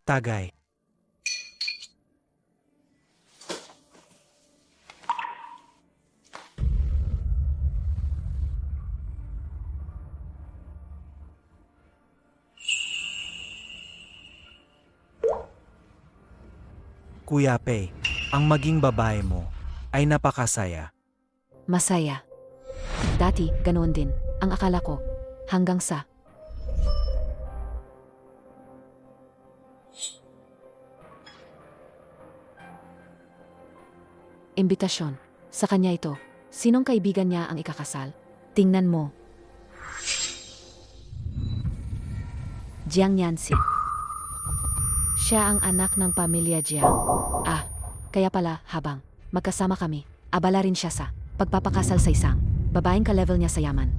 Tagay. Kuya Pei, ang maging babae mo ay napakasaya. Masaya. Dati, ganoon din. Ang akala ko. Hanggang sa... Imbitasyon. Sa kanya ito. Sinong kaibigan niya ang ikakasal? Tingnan mo. Jiang Yanxi. Siya ang anak ng pamilya Jiang. Ah, kaya pala habang magkasama kami, abala rin siya sa pagpapakasal sa isang babaeng ka-level niya sa yaman.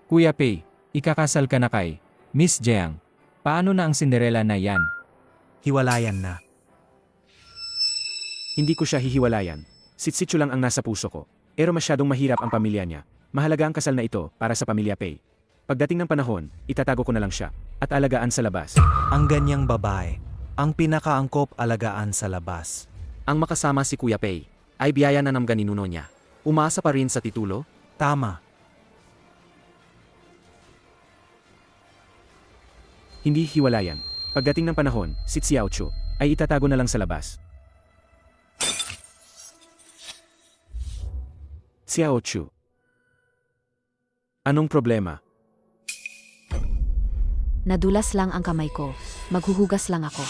Kuya Pei, ikakasal ka na kay Miss Jiang. Paano na ang Cinderella na yan? Hiwalayan na. Hindi ko siya hihiwalayan. Sitsitso lang ang nasa puso ko. Pero masyadong mahirap ang pamilya niya. Mahalaga ang kasal na ito para sa pamilya Pei. Pagdating ng panahon, itatago ko na lang siya at alagaan sa labas. Ang ganyang babae, ang pinakaangkop alagaan sa labas. Ang makasama si Kuya Pei ay biyaya na ng ganinuno niya. Umasa pa rin sa titulo. Tama. Hindi hiwalayan. Pagdating ng panahon, si Xiao Chu ay itatago na lang sa labas. Xiao Chu. Anong problema? Nadulas lang ang kamay ko. Maghuhugas lang ako.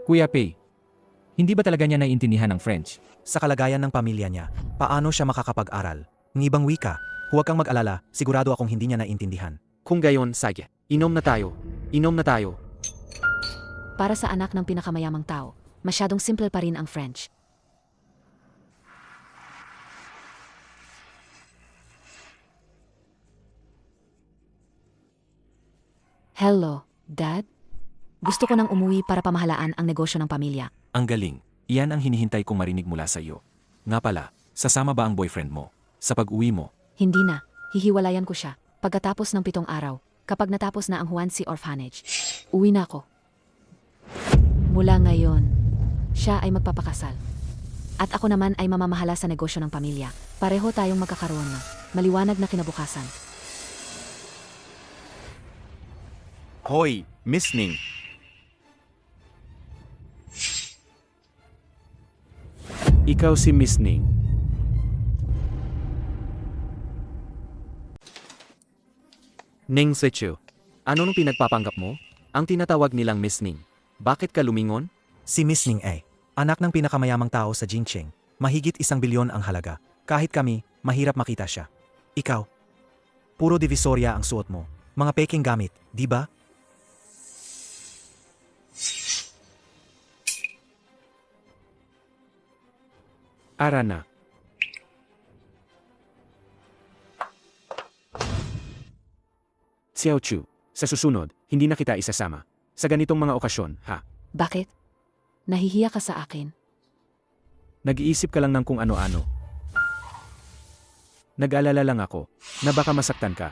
Kuya Pei, hindi ba talaga niya naiintindihan ang French? Sa kalagayan ng pamilya niya, paano siya makakapag-aral? Ng ibang wika, huwag kang mag-alala, sigurado akong hindi niya naiintindihan. Kung gayon, sige. Inom na tayo. Inom na tayo. Para sa anak ng pinakamayamang tao, masyadong simple pa rin ang French. Hello, Dad? Gusto ko nang umuwi para pamahalaan ang negosyo ng pamilya. Ang galing. Iyan ang hinihintay kong marinig mula sa iyo. Nga pala, sasama ba ang boyfriend mo sa pag-uwi mo? Hindi na, hihiwalayan ko siya. Pagkatapos ng 7 araw, kapag natapos na ang Huansi Orphanage, uwi na ako. Mula ngayon, siya ay magpapakasal. At ako naman ay mamamahala sa negosyo ng pamilya. Pareho tayong magkakaroon ng maliwanag na kinabukasan. Hoy, Miss Ning! Ikaw si Miss Ning. Ning Sichu. Ano nung pinagpapanggap mo? Ang tinatawag nilang Miss Ning. Bakit ka lumingon? Si Miss Ning A, anak ng pinakamayamang tao sa Jincheng, mahigit 1 bilyon ang halaga. Kahit kami, mahirap makita siya. Ikaw, puro divisoria ang suot mo. Mga peking gamit, di ba? Arana. Xiao Chu, sa susunod, hindi na kita isasama. Sa ganitong mga okasyon, ha? Bakit? Nahihiya ka sa akin? Nag-iisip ka lang ng kung ano-ano. Nag-alala lang ako, na baka masaktan ka.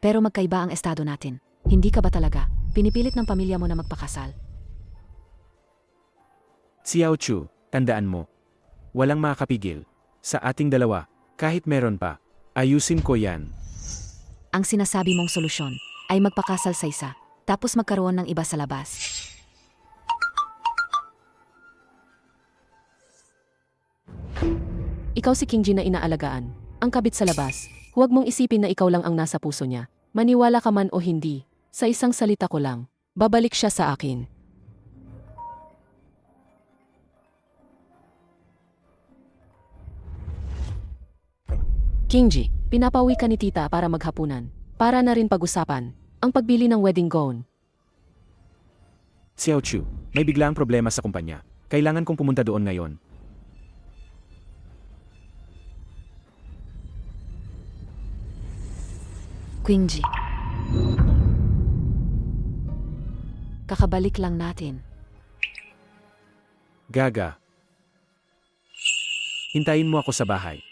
Pero magkaiba ang estado natin. Hindi ka ba talaga pinipilit ng pamilya mo na magpakasal? Xiao Chu, tandaan mo. Walang makakapigil. Sa ating dalawa, kahit meron pa, ayusin ko yan. Ang sinasabi mong solusyon ay magpakasal sa isa, tapos magkaroon ng iba sa labas. Ikaw si King Ji na inaalagaan. Ang kabit sa labas. Huwag mong isipin na ikaw lang ang nasa puso niya. Maniwala ka man o hindi, sa isang salita ko lang, babalik siya sa akin. King Ji, pinapawi ka ni tita para maghapunan. Para na rin pag-usapan ang pagbili ng wedding gown. Xiao Chu, may biglaang problema sa kumpanya. Kailangan kong pumunta doon ngayon. Qingji. Kakabalik lang natin. Gaga. Hintayin mo ako sa bahay.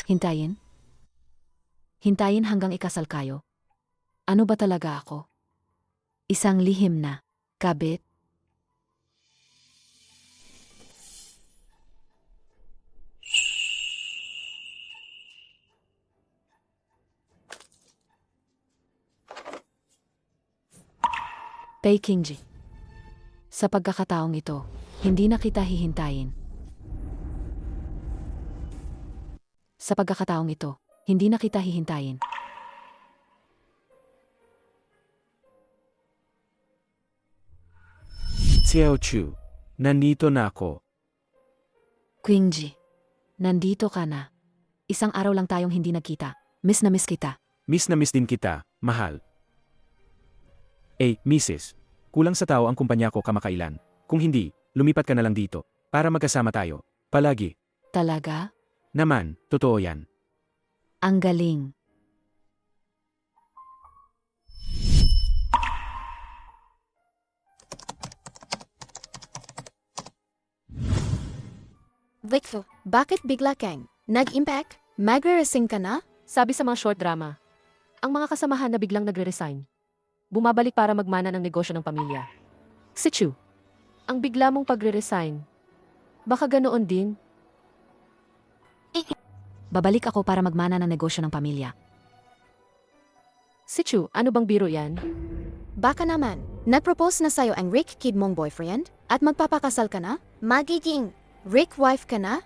Hintayin? Hintayin hanggang ikasal kayo? Ano ba talaga ako? Isang lihim na kabit? Pei Kingji. Sa pagkakataong ito, hindi na kita hihintayin. Sa pagkakataong ito, hindi na kita hihintayin. Xiao Chu, nandito na ako. Qingji, nandito ka na. Isang araw lang tayong hindi nagkita. Miss na miss kita. Miss na miss din kita, mahal. Mrs. Kulang sa tao ang kumpanya ko kamakailan. Kung hindi, lumipat ka na lang dito. Para magkasama tayo. Palagi. Talaga? Naman, totoo yan. Ang galing. Victor, bakit bigla kang nag-impact? Magre-resign ka na? Sabi sa mga short drama, ang mga kasamahan na biglang nagre-resign. Bumabalik para magmana ng negosyo ng pamilya. Si Chu, ang bigla mong pagre-resign. Baka ganoon din. Babalik ako para magmana ng negosyo ng pamilya. Si Chu, ano bang biro yan? Baka naman, nag-propose na sa'yo ang Rick Kid mong boyfriend at magpapakasal ka na? Magiging Rick wife ka na?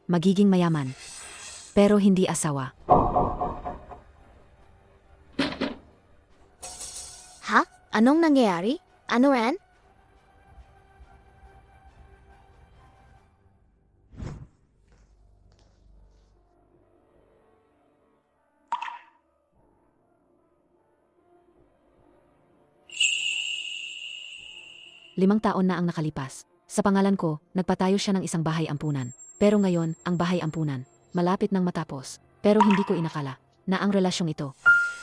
Magiging mayaman. Pero hindi asawa. Ha? Anong nangyayari? Ano yan? Limang taon na ang nakalipas. Sa pangalan ko, nagpatayo siya ng isang bahay ampunan. Pero ngayon, ang bahay ampunan, malapit nang matapos. Pero hindi ko inakala na ang relasyong ito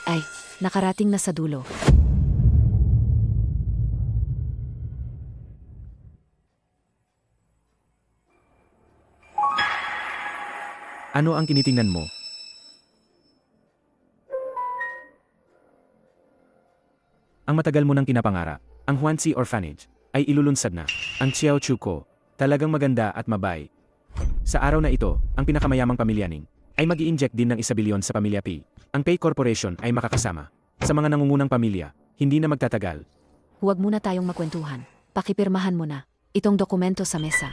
ay nakarating na sa dulo. Ano ang tinitingnan mo? Ang matagal mo nang kinapangarap, ang Huanxi Orphanage, ay ilulunsad na. Ang Xiao Chu ko, talagang maganda at mabay. Sa araw na ito, ang pinakamayamang pamilya Ning ay mag-i-inject din ng 1 bilyon sa pamilya P. Ang Pei Corporation ay makakasama. Sa mga nangungunang pamilya, hindi na magtatagal. Huwag muna tayong magkwentuhan. Pakipirmahan mo na itong dokumento sa mesa.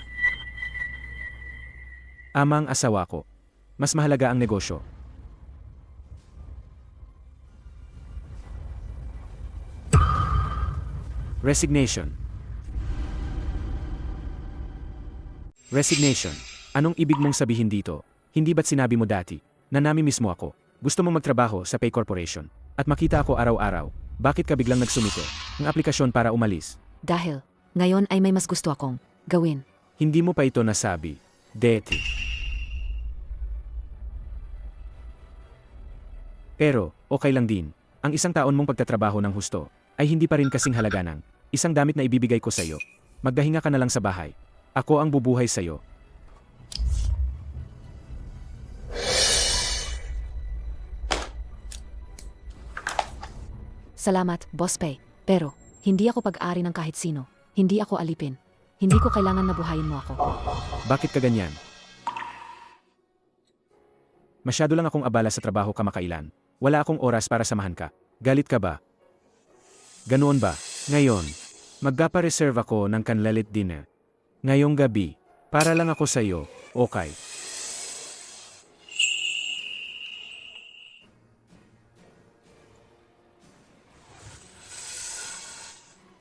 Amang asawa ko. Mas mahalaga ang negosyo. Resignation. Resignation. Anong ibig mong sabihin dito? Hindi ba't sinabi mo dati na nami mismo ako? Gusto mong magtrabaho sa Pay Corporation at makita ako araw-araw. Bakit ka biglang nagsumite ng aplikasyon para umalis? Dahil ngayon ay may mas gusto akong gawin. Hindi mo pa ito nasabi, Deti. Pero, okay lang din. Ang isang taon mong pagtatrabaho ng husto ay hindi pa rin kasing halaga ng isang damit na ibibigay ko sa'yo. Magdahinga ka na lang sa bahay. Ako ang bubuhay sa'yo. Salamat, Boss Pei. Pero, hindi ako pag-ari ng kahit sino. Hindi ako alipin. Hindi ko kailangan na buhayin mo ako. Bakit ka ganyan? Masyado lang akong abala sa trabaho kamakailan. Wala akong oras para samahan ka. Galit ka ba? Ganoon ba? Ngayon, magpapareserve ako ng candlelit dinner. Ngayong gabi, para lang ako sa'yo, okay?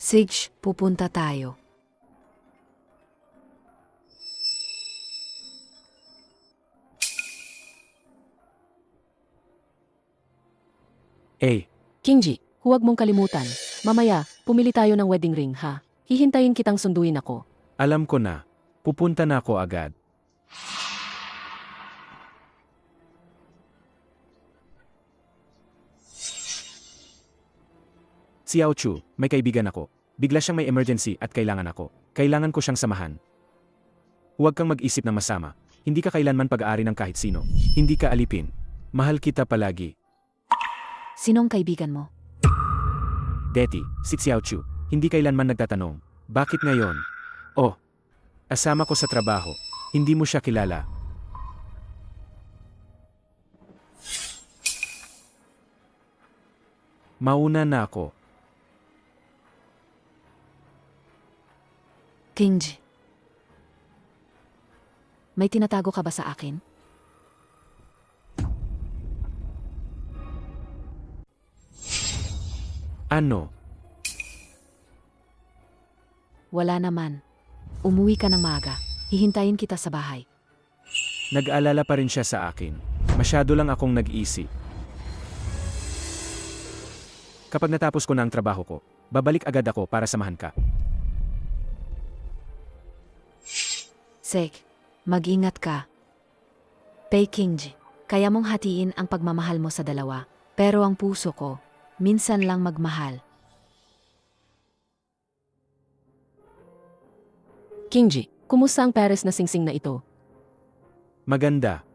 Sige, pupunta tayo. Kingji, huwag mong kalimutan. Mamaya, pumili tayo ng wedding ring ha. Hihintayin kitang sunduin ako. Alam ko na. Pupunta na ako agad. Xiao Chu, may kaibigan ako. Bigla siyang may emergency at kailangan ako. Kailangan ko siyang samahan. Huwag kang mag-isip ng masama. Hindi ka kailanman pag-aari ng kahit sino. Hindi ka alipin. Mahal kita palagi. Sinong kaibigan mo? Betty, si Xiao Chu, hindi kailanman nagtatanong. Bakit ngayon? Oh, asama ko sa trabaho. Hindi mo siya kilala. Mauna na ako. Kingji. May tinatago ka ba sa akin? Ano? Wala naman. Umuwi ka ng maaga. Hihintayin kita sa bahay. Nag-alala pa rin siya sa akin. Masyado lang akong nag-isip. Kapag natapos ko na ang trabaho ko, babalik agad ako para samahan ka. Sek, mag-ingat ka. Pei Kingji, kaya mong hatiin ang pagmamahal mo sa dalawa. Pero ang puso ko, minsan lang magmahal. Kingji, kumusta ang Paris na singsing na ito? Maganda.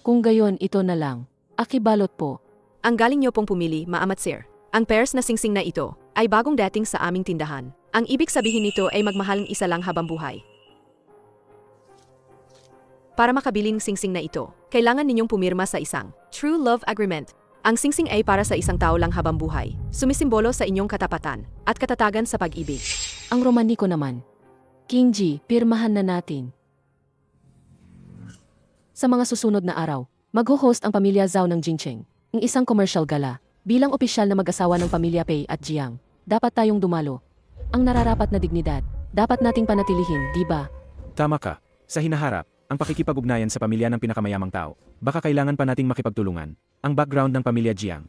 Kung gayon, ito na lang. Akibalot po. Ang galing niyo pong pumili, maamat sir. Ang pears na singsing na ito ay bagong dating sa aming tindahan. Ang ibig sabihin nito ay magmahaling isa lang habang buhay. Para makabili ng singsing na ito, kailangan ninyong pumirma sa isang True Love Agreement. Ang singsing ay para sa isang tao lang habang buhay, sumisimbolo sa inyong katapatan at katatagan sa pag-ibig. Ang romaniko naman. Kingji, pirmahan na natin. Sa mga susunod na araw, mag-host ang pamilya Zhao ng Jincheng, ng isang commercial gala. Bilang opisyal na mag-asawa ng pamilya Pei at Jiang, dapat tayong dumalo. Ang nararapat na dignidad, dapat nating panatilihin, di ba? Tama ka. Sa hinaharap, ang pakikipag-ugnayan sa pamilya ng pinakamayamang tao, baka kailangan pa nating makipagtulungan. Ang background ng pamilya Jiang.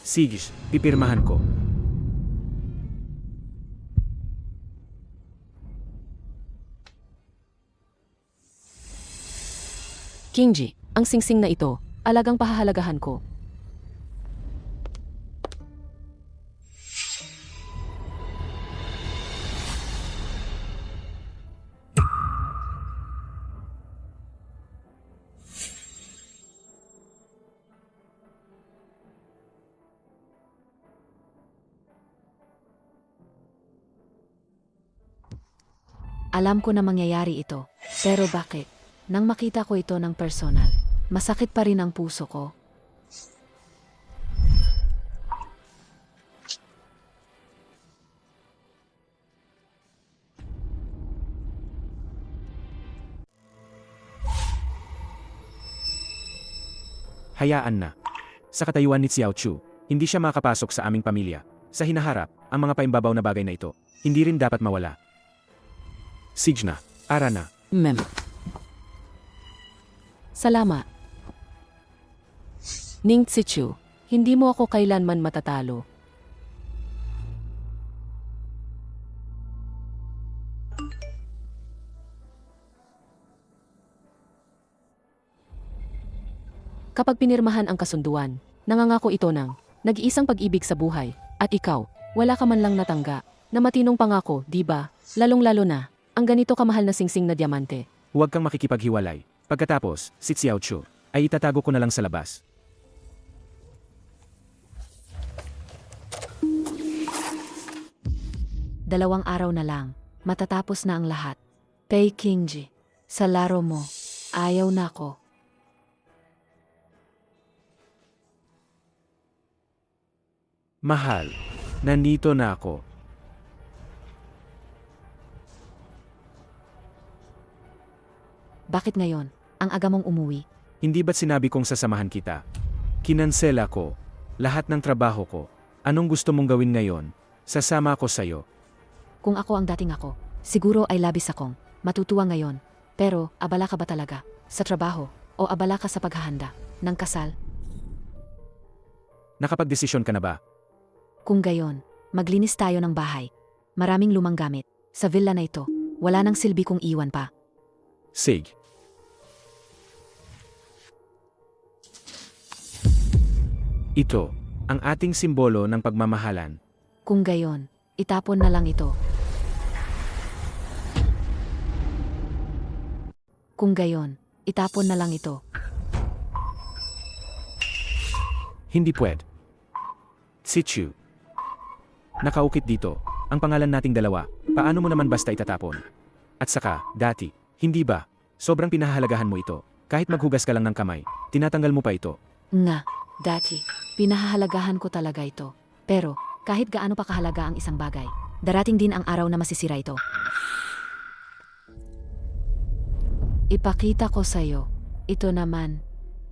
Sige, pipirmahan ko. Kingji, ang singsing na ito, alagang pahahalagahan ko. Alam ko na mangyayari ito. Pero bakit? Nang makita ko ito ng personal, masakit pa rin ang puso ko. Hayaan na. Sa katayuan ni Xiao Chu, hindi siya makapasok sa aming pamilya. Sa hinaharap, ang mga paimbabaw na bagay na ito, hindi rin dapat mawala. Sige na, ara na. Salamat. Ning Tsichu, hindi mo ako kailanman matatalo. Kapag pinirmahan ang kasunduan, nangangako ito ng nag-iisang pag-ibig sa buhay, at ikaw, wala ka man lang natangga, na matinong pangako, di ba? Lalong-lalo na, ang ganito kamahal na singsing na diamante. Huwag kang makikipaghiwalay. Pagkatapos, si Xiao Chu, ay itatago ko na lang sa labas. Dalawang araw na lang, matatapos na ang lahat. Pei Kingji, sa laro mo, ayaw na ako. Mahal, nandito na ako. Bakit ngayon? Ang aga mong umuwi? Hindi ba't sinabi kong sasamahan kita? Kinansela ko. Lahat ng trabaho ko. Anong gusto mong gawin ngayon? Sasama ako sa'yo. Kung ako ang dating ako, siguro ay labis akong matutuwa ngayon. Pero, abala ka ba talaga sa trabaho o abala ka sa paghahanda ng kasal? Nakapagdesisyon ka na ba? Kung gayon, maglinis tayo ng bahay. Maraming lumang gamit. Sa villa na ito, wala nang silbi kong iwan pa. Sig. Ito, ang ating simbolo ng pagmamahalan. Kung gayon, itapon na lang ito. Kung gayon, itapon na lang ito. Hindi pwed. Si Chu. Nakaukit dito, ang pangalan nating dalawa, paano mo naman basta itatapon? At saka, dati, hindi ba? Sobrang pinahahalagahan mo ito. Kahit maghugas ka lang ng kamay, tinatanggal mo pa ito. Nga, dati, pinahahalagahan ko talaga ito. Pero, kahit gaano pa kahalaga ang isang bagay, darating din ang araw na masisira ito. Ipakita ko sa'yo, ito naman,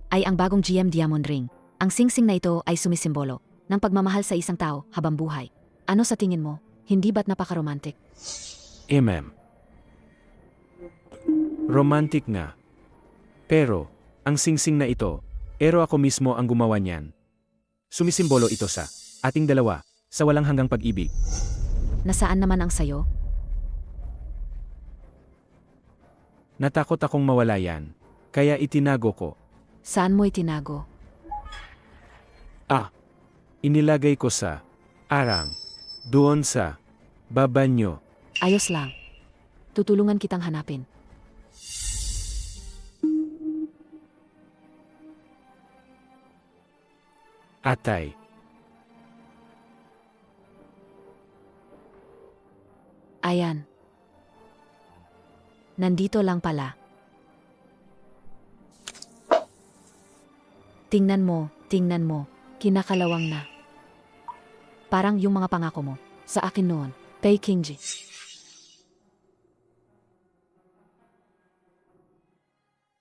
ay ang bagong GM Diamond Ring. Ang singsing na ito ay sumisimbolo ng pagmamahal sa isang tao habang buhay. Ano sa tingin mo? Hindi ba't napaka-romantic? Romantic nga. Pero, ang singsing na ito, ako mismo ang gumawa niyan. Sumisimbolo ito sa ating dalawa, sa walang hanggang pag-ibig. Nasaan naman ang sayo? Natakot akong mawala yan, kaya itinago ko. Saan mo itinago? Inilagay ko sa arang, doon sa baba nyo. Ayos lang. Tutulungan kitang hanapin. Atay. Ayan. Nandito lang pala. Tingnan mo, kinakalawang na. Parang yung mga pangako mo, sa akin noon, Pei Kingji.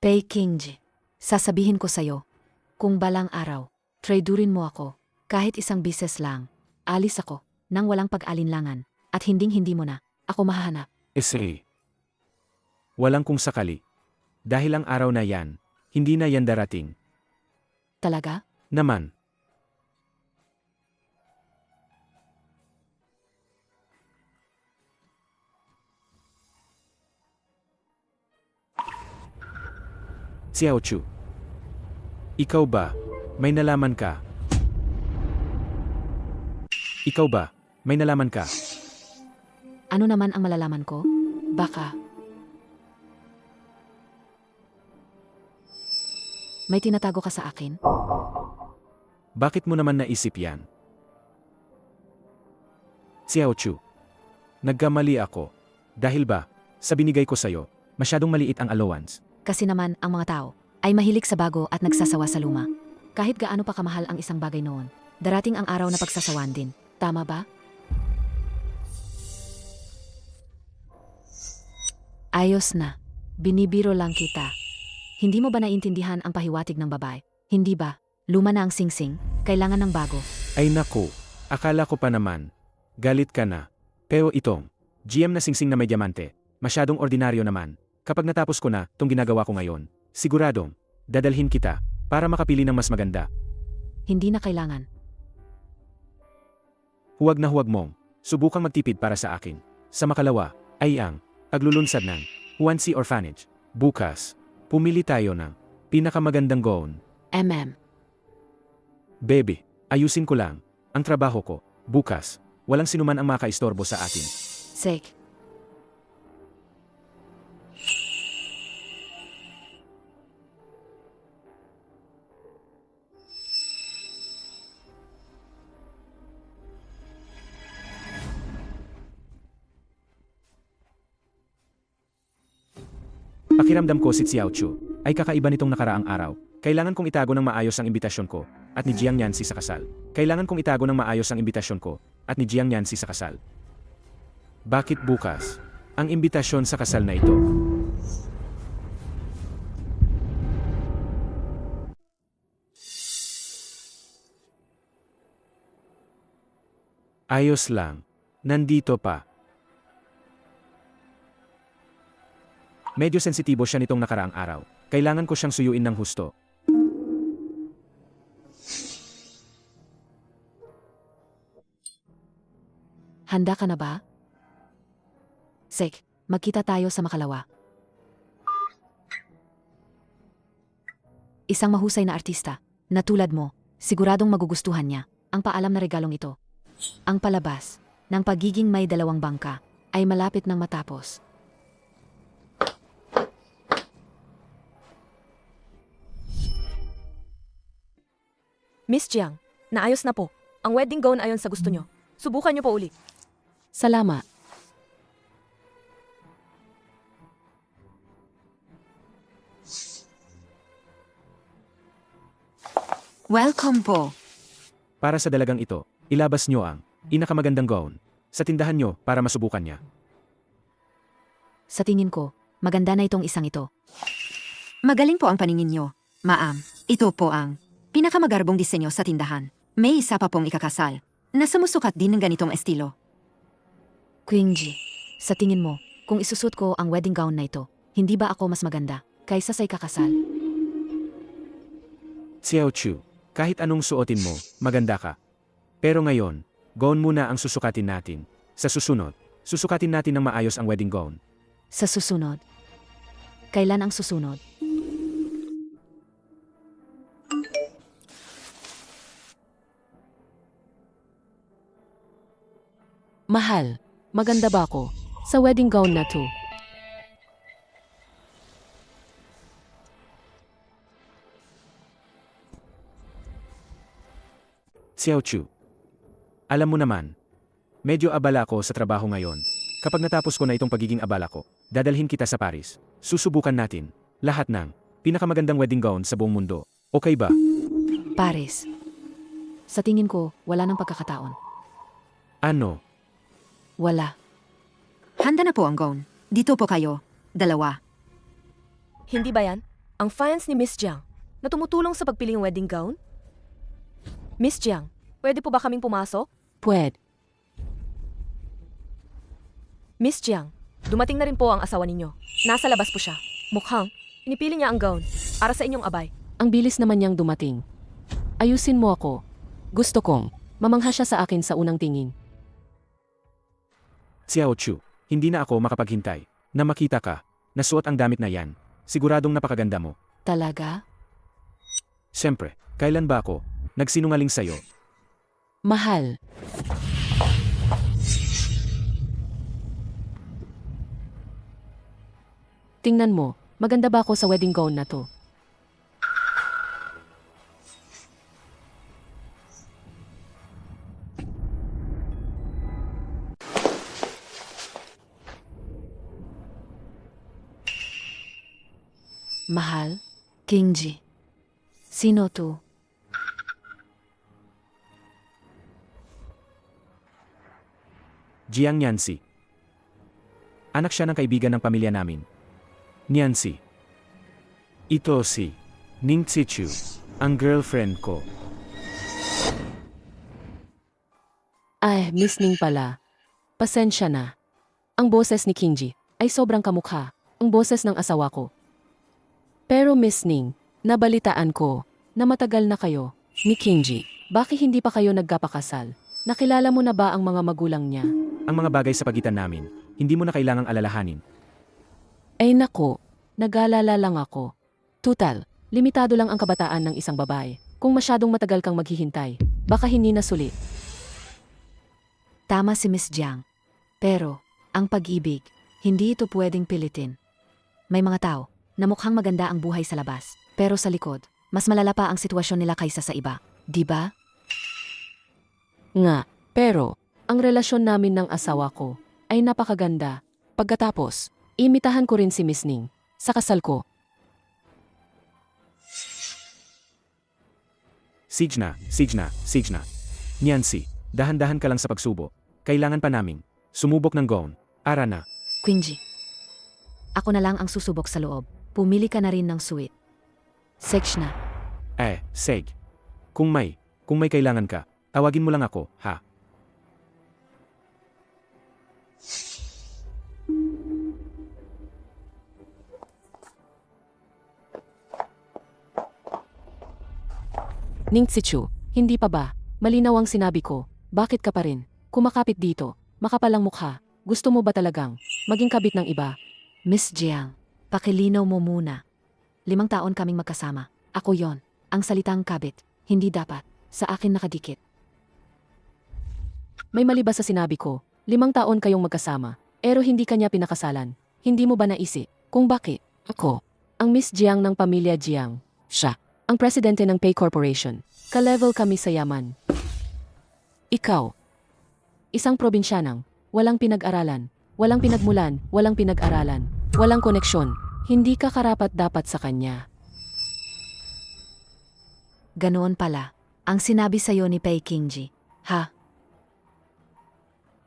Pei Kingji, sasabihin ko sa'yo, kung balang araw, tradurin mo ako, kahit isang bises lang, alis ako, nang walang pag-alinlangan, at hinding-hindi mo na, ako mahahanap. Walang kung sakali. Dahil ang araw na yan, hindi na yan darating. Talaga? Naman. Xiao Chu. Ikaw ba, may nalaman ka? Ikaw ba, may nalaman ka? Ano naman ang malalaman ko? Baka. May tinatago ka sa akin? Bakit mo naman naisip yan? Xiao Chu. Nagkamali ako. Dahil ba, sa binigay ko sa'yo, masyadong maliit ang allowance. Kasi naman ang mga tao ay mahilig sa bago at nagsasawa sa luma. Kahit gaano pa kamahal ang isang bagay noon, darating ang araw na pagsasawan din. Tama ba? Ayos na. Binibiro lang kita. Hindi mo ba naiintindihan ang pahiwatig ng babae? Hindi ba? Luma na ang singsing, kailangan ng bago. Ay naku, akala ko pa naman. Galit ka na. Pero itong, GM na singsing na may diamante, masyadong ordinaryo naman. Kapag natapos ko na itong ginagawa ko ngayon, siguradong, dadalhin kita para makapili ng mas maganda. Hindi na kailangan. Huwag na huwag mong subukang magtipid para sa akin. Sa makalawa ay ang paglulunsad ng Huansi Orphanage. Bukas, pumili tayo ng pinakamagandang gown. Baby, ayusin ko lang ang trabaho ko. Bukas, walang sinuman ang makaistorbo sa atin. Sek. Pakiramdam ko si Xiao Chu ay kakaiba nitong nakaraang araw. Kailangan kong itago ng maayos ang imbitasyon ko at ni Jiang Yancy sa kasal. Kailangan kong itago ng maayos ang imbitasyon ko at ni Jiang Yancy sa kasal. Bakit bukas ang imbitasyon sa kasal na ito? Ayos lang. Nandito pa. Medyo sensitibo siya nitong nakaraang araw. Kailangan ko siyang suyuin ng husto. Handa ka na ba? Sek, magkita tayo sa makalawa. Isang mahusay na artista, na tulad mo, siguradong magugustuhan niya ang paalam na regalong ito. Ang palabas ng pagiging may dalawang bangka ay malapit nang matapos. Miss Jiang, naayos na po. Ang wedding gown ayon sa gusto nyo. Subukan nyo po uli. Salamat. Welcome po. Para sa dalagang ito, ilabas nyo ang inakamagandang gown sa tindahan nyo para masubukan niya. Sa tingin ko, maganda na itong isang ito. Magaling po ang paningin nyo. Ma'am, ito po ang pinakamagarbong disenyo sa tindahan. May isa pa pong ikakasal na sumusukat din ng ganitong estilo. Qingji, sa tingin mo, kung isusot ko ang wedding gown na ito, hindi ba ako mas maganda kaysa sa ikakasal? Xiao Chu, kahit anong suotin mo, maganda ka. Pero ngayon, gown muna ang susukatin natin. Sa susunod, susukatin natin ng maayos ang wedding gown. Sa susunod. Kailan ang susunod? Mahal, maganda ba ako sa wedding gown na to? Xiao Chu, alam mo naman, medyo abala ako sa trabaho ngayon. Kapag natapos ko na itong pagiging abala ko, dadalhin kita sa Paris. Susubukan natin lahat ng pinakamagandang wedding gown sa buong mundo. Okay ba? Paris. Sa tingin ko, wala nang pagkakataon. Ano? Wala. Handa na po ang gown. Dito po kayo. Dalawa. Hindi ba yan? Ang fans ni Miss Jiang na tumutulong sa pagpiling wedding gown? Miss Jiang, pwede po ba kaming pumasok? Pwede. Miss Jiang, dumating na rin po ang asawa ninyo. Nasa labas po siya. Mukhang, inipili niya ang gown para sa inyong abay. Ang bilis naman niyang dumating. Ayusin mo ako. Gusto kong mamangha siya sa akin sa unang tingin. Xiao Chu, hindi na ako makapaghintay na makita ka. Nasuot ang damit na yan. Siguradong napakaganda mo. Talaga? Siyempre, kailan ba ako nagsinungaling sa'yo? Mahal. Tingnan mo, maganda ba ako sa wedding gown na to? Mahal? Qingji. Sino to? Jiang Niancy. Anak siya ng kaibigan ng pamilya namin. Niancy. Ito si Ning Zichu, ang girlfriend ko. Ay, Miss Ning pala. Pasensya na. Ang boses ni Qingji ay sobrang kamukha ang boses ng asawa ko. Pero Miss Ning, nabalitaan ko na matagal na kayo ni Qingji. Bakit hindi pa kayo nagkapakasal? Nakilala mo na ba ang mga magulang niya? Ang mga bagay sa pagitan namin, hindi mo na kailangang alalahanin. Ay nako, nag-aalala lang ako. Tutal, limitado lang ang kabataan ng isang babae. Kung masyadong matagal kang maghihintay, baka hindi na sulit. Tama si Miss Jiang. Pero, ang pag-ibig, hindi ito pwedeng pilitin. May mga tao na mukhang maganda ang buhay sa labas, pero sa likod, mas malala pa ang sitwasyon nila kaysa sa iba. Di ba? Nga, pero, ang relasyon namin ng asawa ko ay napakaganda. Pagkatapos, imitahan ko rin si Miss Ning sa kasal ko. Signa. Niancy, dahan-dahan ka lang sa pagsubo. Kailangan pa naming sumubok ng gown. Ara na. Qingji. Ako na lang ang susubok sa loob. Pumili ka na rin ng suite. Sekshna. Seg. Kung may kailangan ka, tawagin mo lang ako, ha? Ning Sichu, hindi pa ba? Malinaw ang sinabi ko. Bakit ka pa rin? Kumakapit dito. Makapalang mukha. Gusto mo ba talagang maging kabit ng iba? Miss Jiang, pakilinaw mo muna. 5 taon kaming magkasama. Ako yon. Ang salitang kabit, hindi dapat. Sa akin nakadikit. May mali ba sa sinabi ko? 5 taon kayong magkasama. Pero hindi kanya pinakasalan. Hindi mo ba naisip kung bakit? Ako, ang Miss Jiang ng pamilya Jiang. Siya, ang presidente ng Pay Corporation. Ka-level kami sa yaman. Ikaw, isang probinsyanang, walang pinag-aralan, walang pinagmulan, walang pinag-aralan, walang koneksyon. Hindi ka karapat-dapat sa kanya. Ganoon pala. Ang sinabi sa'yo ni Pei Qingji. Ha?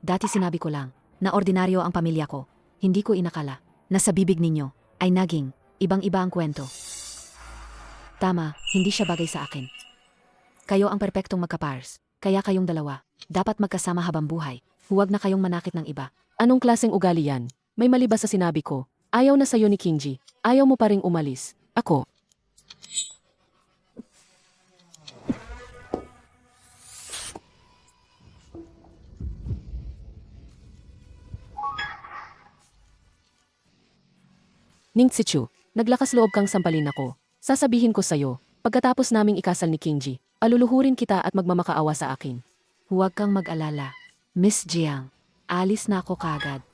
Dati sinabi ko lang na ordinaryo ang pamilya ko. Hindi ko inakala na sa bibig ninyo ay naging ibang-iba ang kwento. Tama, hindi siya bagay sa akin. Kayo ang perpektong magkapars. Kaya kayong dalawa, dapat magkasama habang buhay. Huwag na kayong manakit ng iba. Anong klaseng ugali yan? May mali ba sa sinabi ko? Ayaw na sa'yo ni Qingji. Ayaw mo pa ring umalis. Ako. Ning Sichu, naglakas loob kang sampalin ako. Sasabihin ko sa'yo, pagkatapos naming ikasal ni Qingji, aluluhurin kita at magmamakaawa sa akin. Huwag kang mag-alala. Miss Jiang, alis na ako kagad.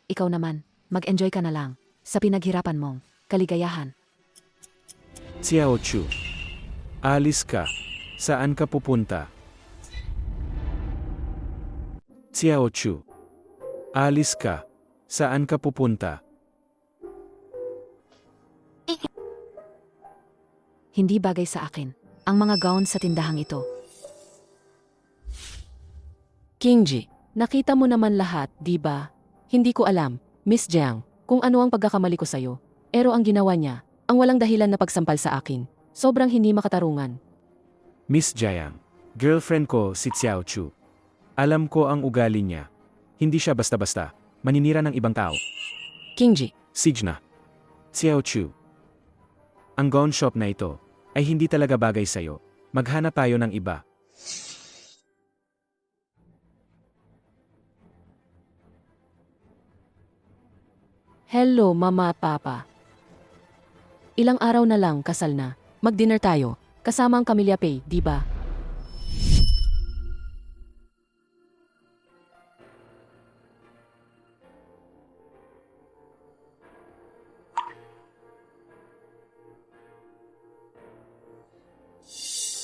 Ikaw naman, mag-enjoy ka na lang sa pinaghirapan mong kaligayahan. Xiao Chu. Alis ka. Saan ka pupunta? Xiao Chu. Alis ka. Saan ka pupunta? Hindi bagay sa akin ang mga gown sa tindahang ito. Qingji, nakita mo naman lahat, di ba? Hindi ko alam, Miss Jiang, kung ano ang pagkakamali ko sa'yo. Pero ang ginawa niya, ang walang dahilan na pagsampal sa akin. Sobrang hindi makatarungan. Miss Jiang, girlfriend ko si Xiao Chu. Alam ko ang ugali niya. Hindi siya basta-basta maninira ng ibang tao. Qingji, Signa. Xiao Chu. Ang gown shop na ito ay hindi talaga bagay sa'yo. Maghanap tayo ng iba. hello mama papa. Ilang araw na lang kasal na. Mag-dinner tayo. Kasama ang Pamilya Pei, di ba?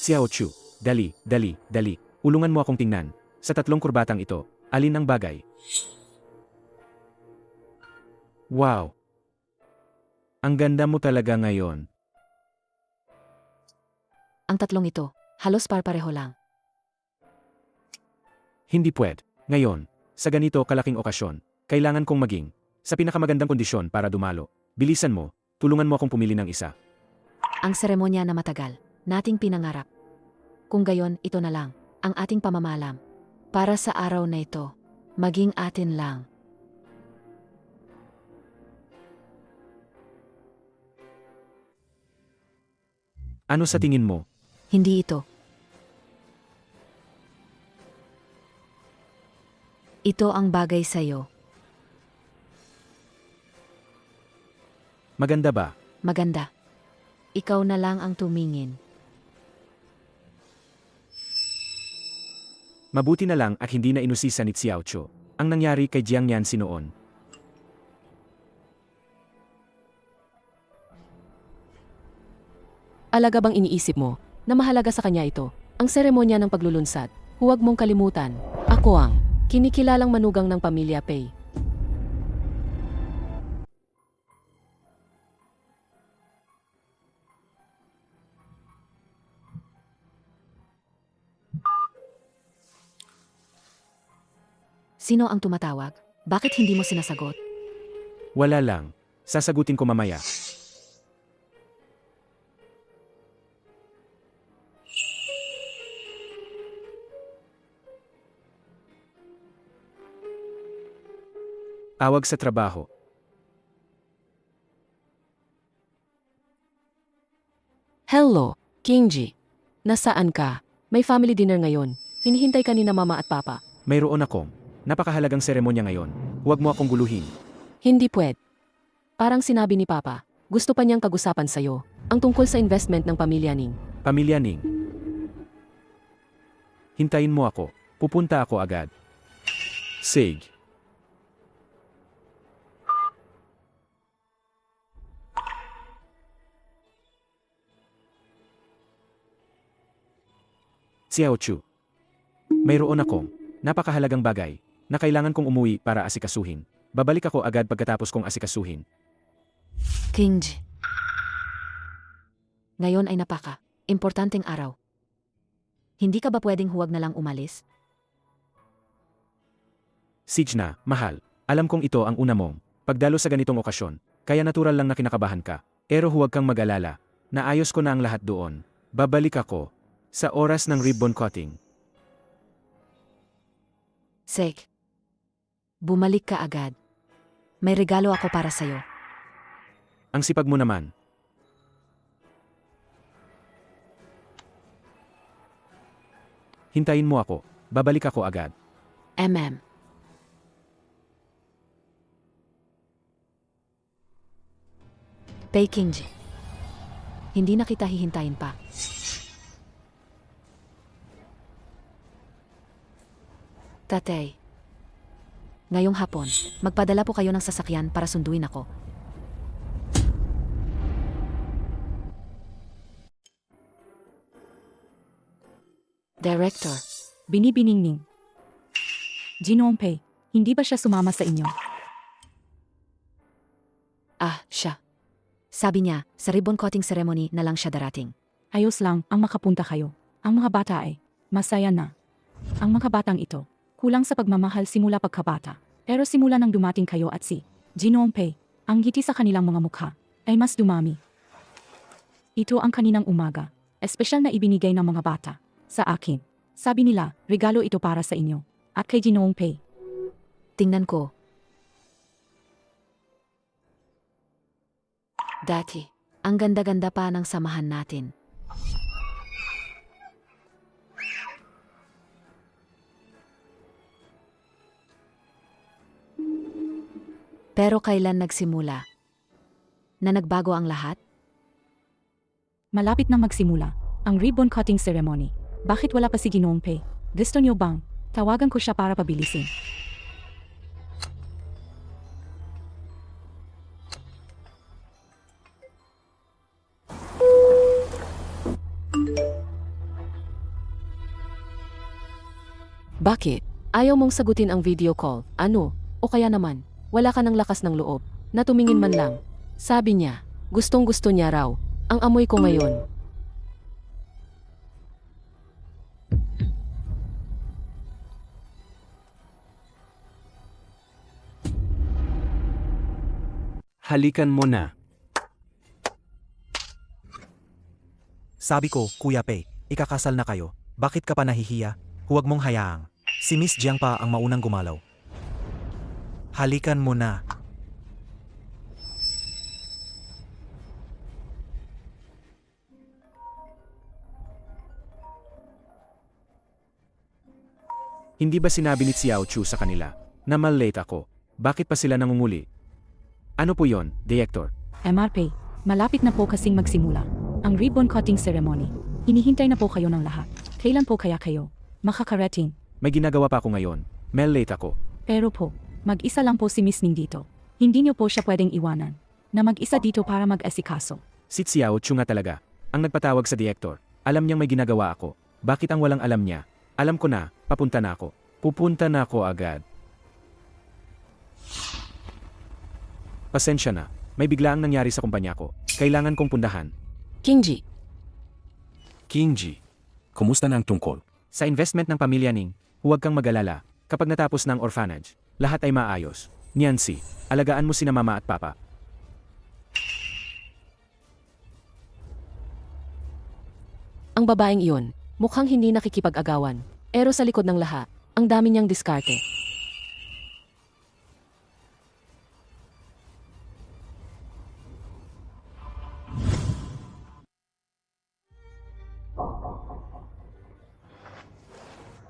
Xiao Chu, dali, dali, dali. Ulungan mo akong tingnan. Sa 3 kurbatang ito, alin ang bagay? Wow! Ang ganda mo talaga ngayon. Ang 3 ito, halos parpareho lang. Hindi pwed. Ngayon, sa ganito kalaking okasyon, kailangan kong maging sa pinakamagandang kondisyon para dumalo. Bilisan mo, tulungan mo akong pumili ng isa. Ang seremonya na matagal, nating pinangarap. Kung gayon, ito na lang, ang ating pamamalam. Para sa araw na ito, maging atin lang. Ano sa tingin mo? Hindi ito. Ito ang bagay sa'yo. Maganda ba? Maganda. Ikaw na lang ang tumingin. Mabuti na lang at hindi na inusisa ni Xiao Chu ang nangyari kay Jiang Yanxi noon. Alaga bang iniisip mo na mahalaga sa kanya ito, ang seremonya ng paglulunsad? Huwag mong kalimutan, ako ang kinikilalang manugang ng Pamilya Pei. Sino ang tumatawag? Bakit hindi mo sinasagot? Wala lang. Sasagutin ko mamaya. Awag sa trabaho. Hello, Kingji. Nasaan ka? May family dinner ngayon. Hinihintay ka ni na mama at papa. Mayroon akong napakahalagang seremonya ngayon. Huwag mo akong guluhin. Hindi pwede. Parang sinabi ni papa, gusto pa niyang pag-usapan sa'yo. Ang tungkol sa investment ng pamilya Ning. Pamilya Ning. Hintayin mo ako. Pupunta ako agad. Sig. Xiao Chu. Mayroon akong napakahalagang bagay na kailangan kong umuwi para asikasuhin. Babalik ako agad pagkatapos kong asikasuhin. Kingji. Ngayon ay importanteng araw. Hindi ka ba pwedeng huwag na lang umalis? Sijna, mahal. Alam kong ito ang una mong pagdalo sa ganitong okasyon, kaya natural lang na kinakabahan ka. Pero huwag kang mag-alala. Naayos ko na ang lahat doon. Babalik ako sa oras ng ribbon cutting. Sek. Bumalik ka agad. May regalo ako para sa'yo. Ang sipag mo naman. Hintayin mo ako. Babalik ako agad. MM. Pei Kingji. Hindi na kita hihintayin pa. Tatay. Ngayong hapon, magpadala po kayo ng sasakyan para sunduin ako. Director. Binibiningning. Jinongpei, hindi ba siya sumama sa inyo? Ah, siya. Sabi niya, sa ribbon cutting ceremony na lang siya darating. Ayos lang ang makapunta kayo. Ang mga bata ay masaya na. Ang mga batang ito, kulang sa pagmamahal simula pagkabata. Pero simula nang dumating kayo at si Jinongpei, ang ngiti sa kanilang mga mukha ay mas dumami. Ito ang kaninang umaga, espesyal na ibinigay ng mga bata sa akin. Sabi nila, regalo ito para sa inyo at kay Jinongpei. Tingnan ko. Dati, ang ganda-ganda pa ng samahan natin. Pero kailan nagsimula? Na nagbago ang lahat? Malapit na magsimula ang ribbon cutting ceremony. Bakit wala pa si Jinongpei? Gusto niyo bang tawagan ko siya para pabilisin? Bakit? Ayaw mong sagutin ang video call? Ano? O kaya naman, wala ka ng lakas ng loob na tumingin man lang. Sabi niya, gustong-gusto niya raw ang amoy ko ngayon. Halikan mo na. Sabi ko, Kuya Pei, ikakasal na kayo. Bakit ka pa nahihiya? Huwag mong hayaang. Si Miss Jiang pa ang maunang gumalaw. Halikan mo na. Hindi ba sinabi ni Xiao Chu sa kanila na mal-late ako? Bakit pa sila nangunguli? Ano po yon, Director? MRP, malapit na po kasing magsimula ang ribbon cutting ceremony. Hinihintay na po kayo ng lahat. Kailan po kaya kayo makakarating? May ginagawa pa ako ngayon. Mal-late ako. Pero po, mag-isa lang po si Miss Ning dito. Hindi niyo po siya pwedeng iwanan na mag-isa dito para mag-asikaso. Si Xiao Chu nga talaga ang nagpatawag sa Director. Alam niyang may ginagawa ako. Bakit ang walang alam niya? Alam ko na, papunta na ako. Pupunta na ako agad. Pasensya na, may biglaang nangyari sa kumpanya ko. Kailangan kong pundahan. Kingji, Kingji, kumusta na ang tungkol? Sa investment ng pamilya Ning, huwag kang mag-alala. Kapag natapos ng orphanage, lahat ay maayos. Niancy, alagaan mo sina mama at papa. ang babaeng iyon, mukhang hindi nakikipag-agawan. Pero sa likod ng lahat, ang dami niyang diskarte.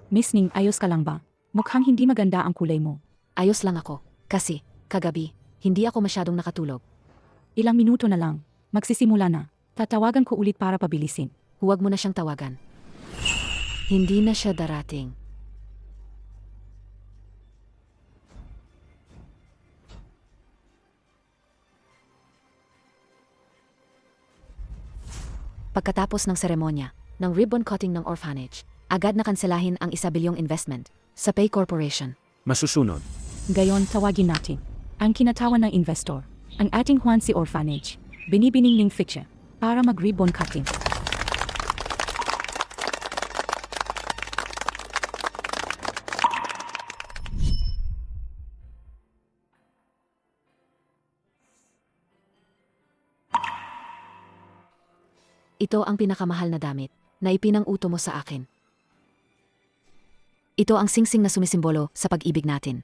Miss Ning, ayos ka lang ba? Mukhang hindi maganda ang kulay mo. Ayos lang ako. Kasi, kagabi, hindi ako masyadong nakatulog. Ilang minuto na lang. Magsisimula na. Tatawagan ko ulit para pabilisin. Huwag mo na siyang tawagan. Hindi na siya darating. Pagkatapos ng seremonya, ng ribbon cutting ng orphanage, agad na kanselahin ang 1 bilyong investment sa Pay Corporation. Masusunod. Gayon, tawagin natin ang kinatawan ng investor, ang ating Huansi Orphanage, binibining ning fiction, para mag-ribbon cutting. Ito ang pinakamahal na damit na ipinang-uto mo sa akin. Ito ang singsing na sumisimbolo sa pag-ibig natin.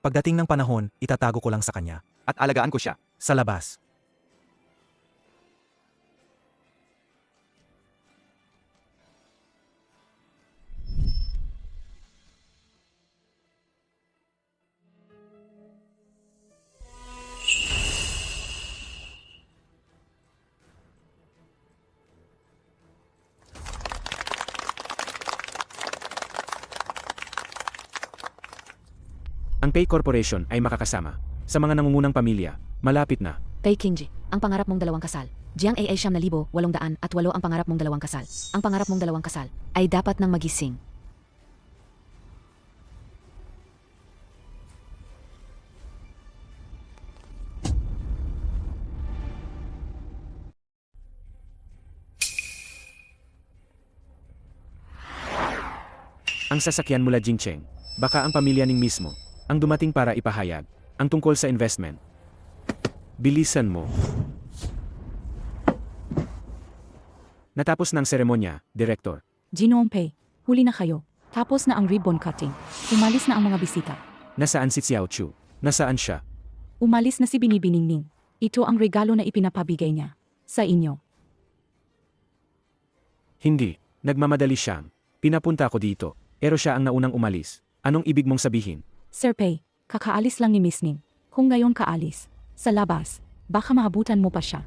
Pagdating ng panahon, itatago ko lang sa kanya. At alagaan ko siya. Sa labas. Ang Pay Corporation ay makakasama sa mga nangungunang pamilya. Malapit na. Pei Kingji, ang pangarap mong 2 kasal. Jiang AA 9,808 ang pangarap mong 2 kasal. Ang pangarap mong 2 kasal ay dapat nang magising. Ang sasakyan mula Jingcheng. Baka ang pamilya ning mismo ang dumating para ipahayag ang tungkol sa investment. Bilisan mo. Natapos ng seremonya, Director. Ginoong Pei, huli na kayo. Tapos na ang ribbon cutting. Umalis na ang mga bisita. Nasaan si Xiao Chu? Nasaan siya? Umalis na si Binibiningning. Ito ang regalo na ipinapabigay niya sa inyo. Hindi. Nagmamadali siyang. Pinapunta ko dito. Pero siya ang naunang umalis. Anong ibig mong sabihin? Sir Pei, kakaalis lang ni Miss Ning. Kung ngayon kaalis, sa labas, baka maabutan mo pa siya.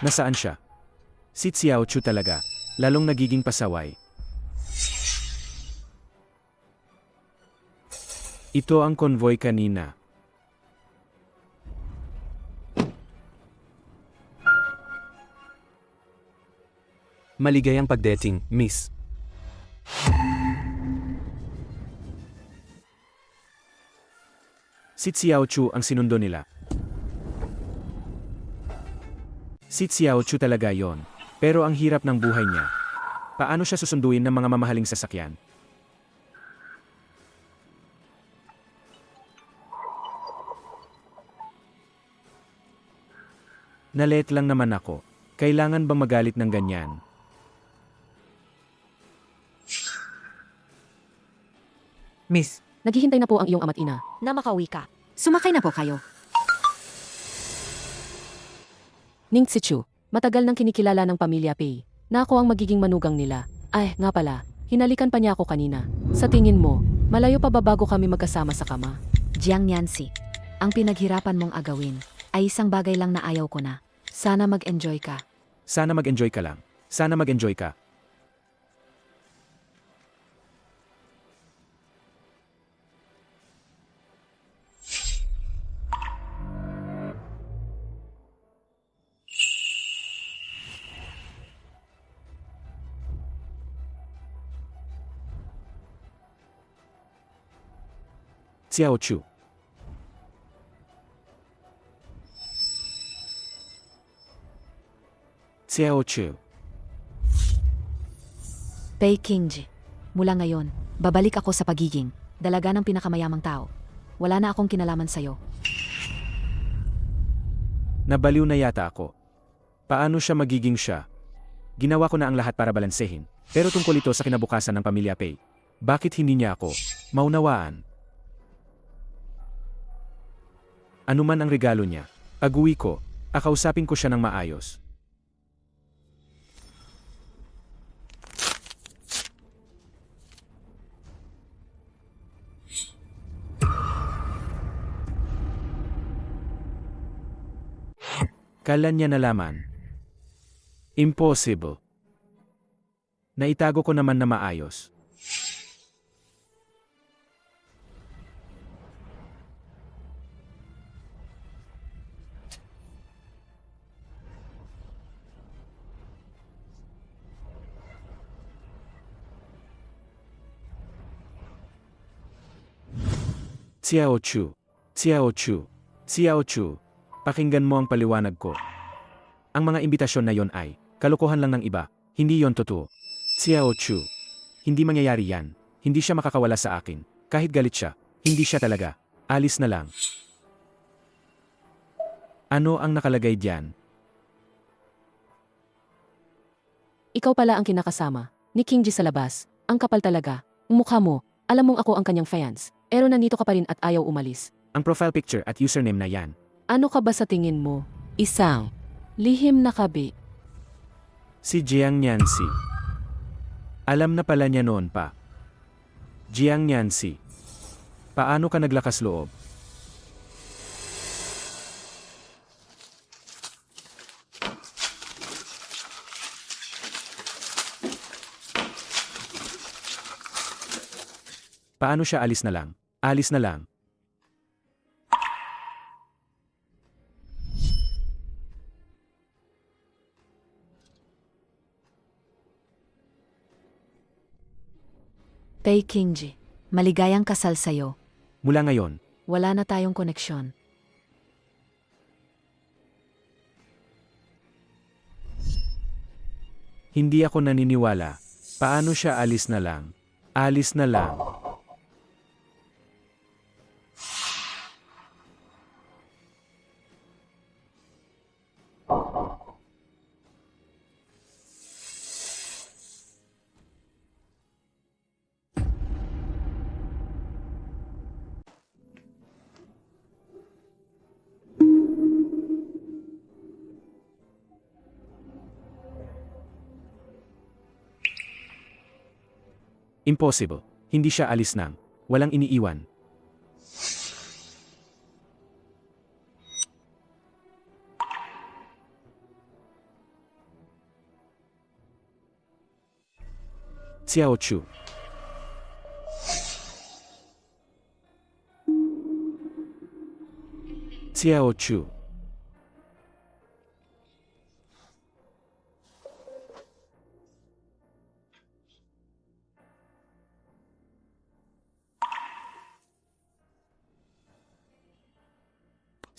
Nasaan siya? Si Xiao Chu talaga. Lalong nagiging pasaway. Ito ang convoy kanina. Maligayang pagdating, Miss. Si Xiao Chu ang sinundo nila. Si Xiao Chu talaga yon. Pero ang hirap ng buhay niya. Paano siya susunduin ng mga mamahaling sasakyan? Nalet lang naman ako. Kailangan bang magalit ng ganyan? Miss, naghihintay na po ang iyong ama't ina. Na makauwi ka. Sumakay na po kayo. Ning Tsichu, matagal nang kinikilala ng pamilya Pei na ako ang magiging manugang nila. Ay, nga pala, hinalikan pa niya ako kanina. Sa tingin mo, malayo pa ba bago kami magkasama sa kama? Jiang Yancy, ang pinaghirapan mong agawin ay isang bagay lang na ayaw ko na. Sana mag-enjoy ka. Sana mag-enjoy ka lang. Sana mag-enjoy ka. Xiao Chu. Xiao Chu. Pei Kingji, mula ngayon, babalik ako sa pagiging dalaga ng pinakamayamang tao. Wala na akong kinalaman sa'yo. Nabaliw na yata ako. Paano siya magiging siya? Ginawa ko na ang lahat para balansehin. Pero tungkol ito sa kinabukasan ng pamilya Pei. Bakit hindi niya ako maunawaan? Ano man ang regalo niya, pag-uwi ko, akausapin ko siya ng maayos. Kailan niya nalaman? Impossible. Naitago ko naman na maayos. Xiao Chu, Xiao Chu, Xiao Chu, pakinggan mo ang paliwanag ko. Ang mga imbitasyon na yon ay kalokohan lang ng iba, hindi yon totoo. Xiao Chu, hindi mangyayari yan. Hindi siya makakawala sa akin. Kahit galit siya, hindi siya talaga. Alis na lang. Ano ang nakalagay diyan? Ikaw pala ang kinakasama ni King Ji sa labas. Ang kapal talaga. Ang mukha mo, alam mong ako ang kanyang fiance. Pero nandito ka pa rin at ayaw umalis. Ang profile picture at username na yan. Ano ka ba sa tingin mo? Isang lihim na kabi. Si Jiang Nianxi. Alam na pala niya noon pa. Jiang Nianxi. Paano ka naglakas loob? Paano siya alis na lang? Alis na lang. Pei Kingji, maligayang kasal sa'yo. Mula ngayon, Wala na tayong koneksyon. hindi ako naniniwala. Paano siya alis na lang? Alis na lang. Impossible. Hindi siya alis nang. Walang iniiwan. Xiao Chu. Xiao Chu.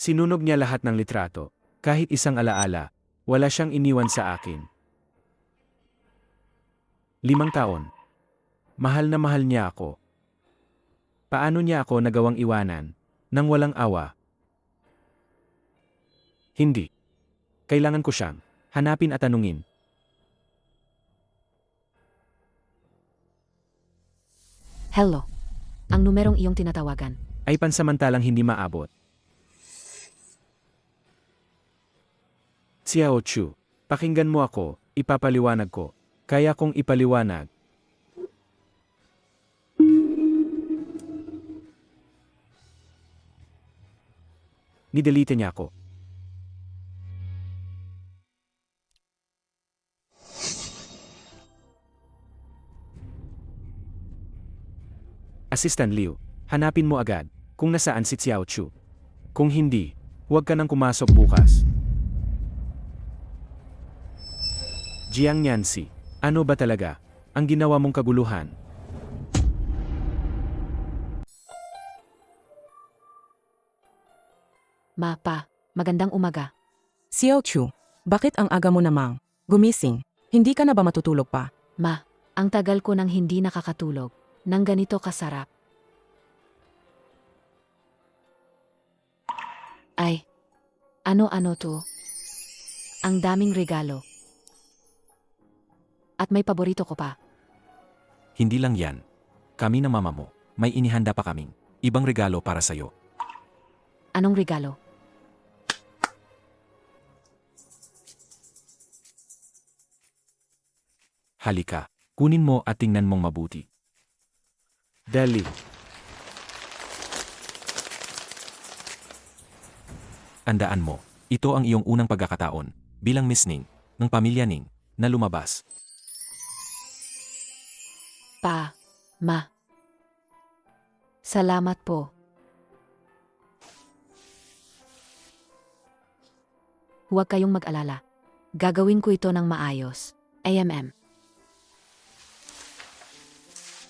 Sinunog niya lahat ng litrato. Kahit isang alaala, wala siyang iniwan sa akin. 5 taon. Mahal na mahal niya ako. Paano niya ako nagawang iwanan, nang walang awa? Hindi. Kailangan ko siyang hanapin at tanungin. Hello. Ang numerong iyong tinatawagan. Ay pansamantalang hindi maabot. Xiao Chu, pakinggan mo ako, ipapaliwanag ko. Kaya kong ipaliwanag. Nidelete niya ako. Assistant Liu, hanapin mo agad kung nasaan si Xiao Chu. Kung hindi, huwag ka nang kumasok bukas. Jiang Nianxi, ano ba talaga ang ginawa mong kaguluhan? Pa, magandang umaga. Xiao Chu, bakit ang aga mo namang gumising? Hindi ka na ba matutulog pa? Ma, ang tagal ko nang hindi nakakatulog. Nang ganito kasarap. Ay, ano-ano to? Ang daming regalo. At may paborito ko pa. Hindi lang yan. Kami ng mama mo, may inihanda pa kaming ibang regalo para sa'yo. Anong regalo? Halika, kunin mo at tingnan mong mabuti. Dali. Andaan mo, ito ang iyong unang pagkakataon bilang Miss Ning ng pamilya Ning na lumabas. Pa, ma. Salamat po. Huwag kayong mag-alala. Gagawin ko ito ng maayos. AMM.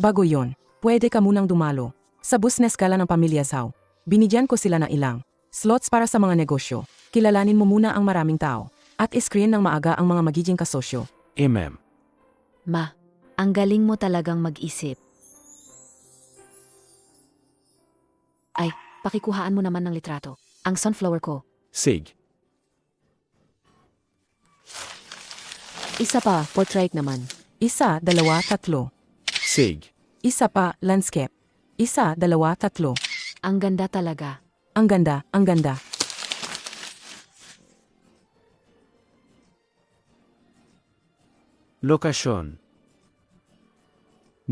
Bago yon, pwede ka munang dumalo. Sa business gala ng pamilya Zhao, binigyan ko sila ng ilang slots para sa mga negosyo. Kilalanin mo muna ang maraming tao at iskriin ng maaga ang mga magiging kasosyo. Ma'am. Ma, ang galing mo talagang mag-isip. Ay, pakikuhaan mo naman ng litrato. Ang sunflower ko. Sig. Isa pa, portrait naman. 1, 2, 3. Sig. Isa pa, landscape. 1, 2, 3. Ang ganda talaga. Ang ganda, ang ganda. Lokasyon.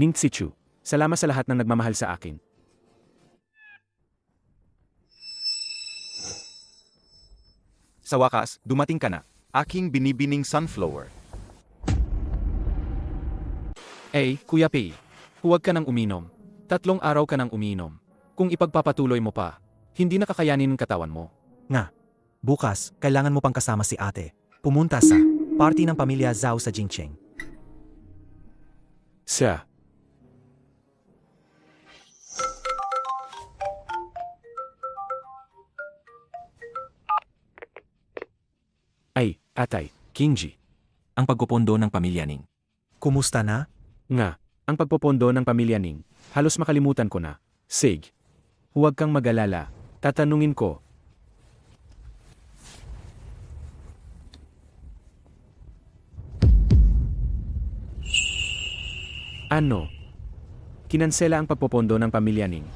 Ning Tsichu. Salamat sa lahat ng nagmamahal sa akin. Sa wakas, dumating ka na. Aking binibining sunflower. Kuya Pei, huwag ka nang uminom. 3 araw ka nang uminom. Kung ipagpapatuloy mo pa, hindi na kakayanin ng katawan mo. Bukas, kailangan mo pang kasama si ate. Pumunta sa party ng pamilya Zhao sa Jingcheng. Sa. Ay, atay. Kingji, ang pagpupondo ng pamilya Ning. Kumusta na? Nga, ang pagpopondo ng pamilya Ning, halos makalimutan ko na. Sig. Huwag kang mag-alala. Tatanungin ko. Ano? Kinansela ang pagpopondo ng pamilya Ning.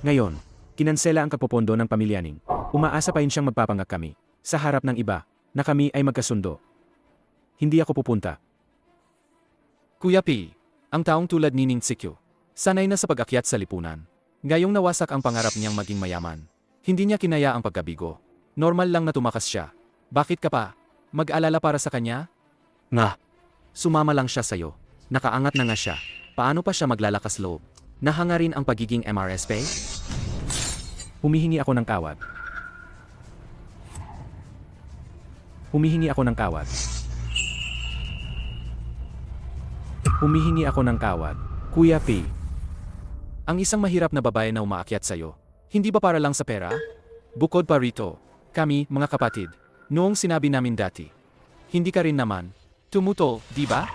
Ngayon, kinansela ang pagpopondo ng pamilya Ning. Umaasa pa rin siyang magpapanggap kami, sa harap ng iba, na kami ay magkasundo. Hindi ako pupunta. Kuya Pei, ang taong tulad ni Ning Tsikyo, sanay na sa pag-akyat sa lipunan. Ngayong nawasak ang pangarap niyang maging mayaman. Hindi niya kinaya ang pagkabigo. Normal lang na tumakas siya. Bakit ka pa? Mag-alala para sa kanya? Nga. Sumama lang siya sa'yo. Nakaangat na nga siya. Paano pa siya maglalakas loob? Nahanga rin ang pagiging MRSP? Humihingi ako ng kawad. Humihingi ako ng kawad. Humihingi ako ng kawad. Kuya P. Ang isang mahirap na babae na umaakyat sa'yo, hindi ba para lang sa pera? Bukod pa rito, kami, mga kapatid, noong sinabi namin dati, hindi ka rin naman tumutol, di ba?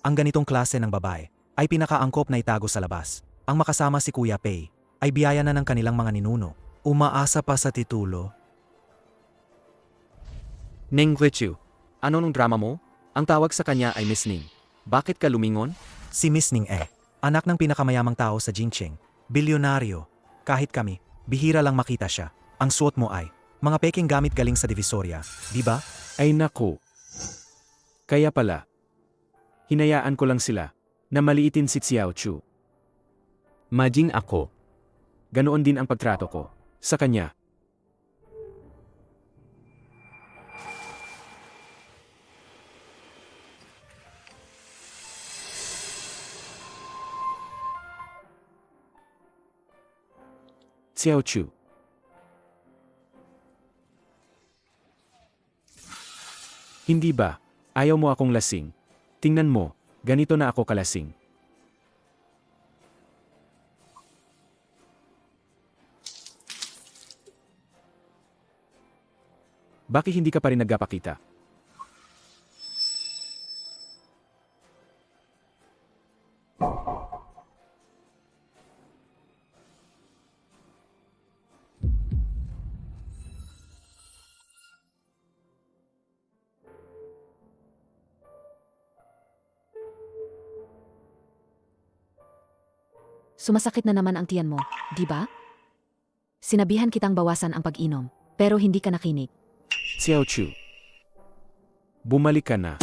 Ang ganitong klase ng babae ay pinakaangkop na itago sa labas. Ang makasama si Kuya Pei ay biyaya na ng kanilang mga ninuno. Umaasa pa sa titulo. Ning Glitchu, ano nung drama mo? Ang tawag sa kanya ay Miss Ning. Bakit ka lumingon? Si Miss Ning anak ng pinakamayamang tao sa Jingcheng. Bilyonaryo. Kahit kami, bihira lang makita siya. Ang suot mo ay mga peking gamit galing sa Divisoria, di ba? Ay naku. Kaya pala. Hinayaan ko lang sila na maliitin si Xiao Chu. Maging ako. Ganoon din ang pagtrato ko sa kanya. Xiao Chu. Hindi ba? Ayaw mo akong lasing. Tingnan mo, ganito na ako kalasing. Bakit hindi ka pa rin nagpapakita? Sumasakit na naman ang tiyan mo, di ba? Sinabihan kitang bawasan ang pag-inom, pero hindi ka nakinig. Xiao Chu. Bumalik ka na.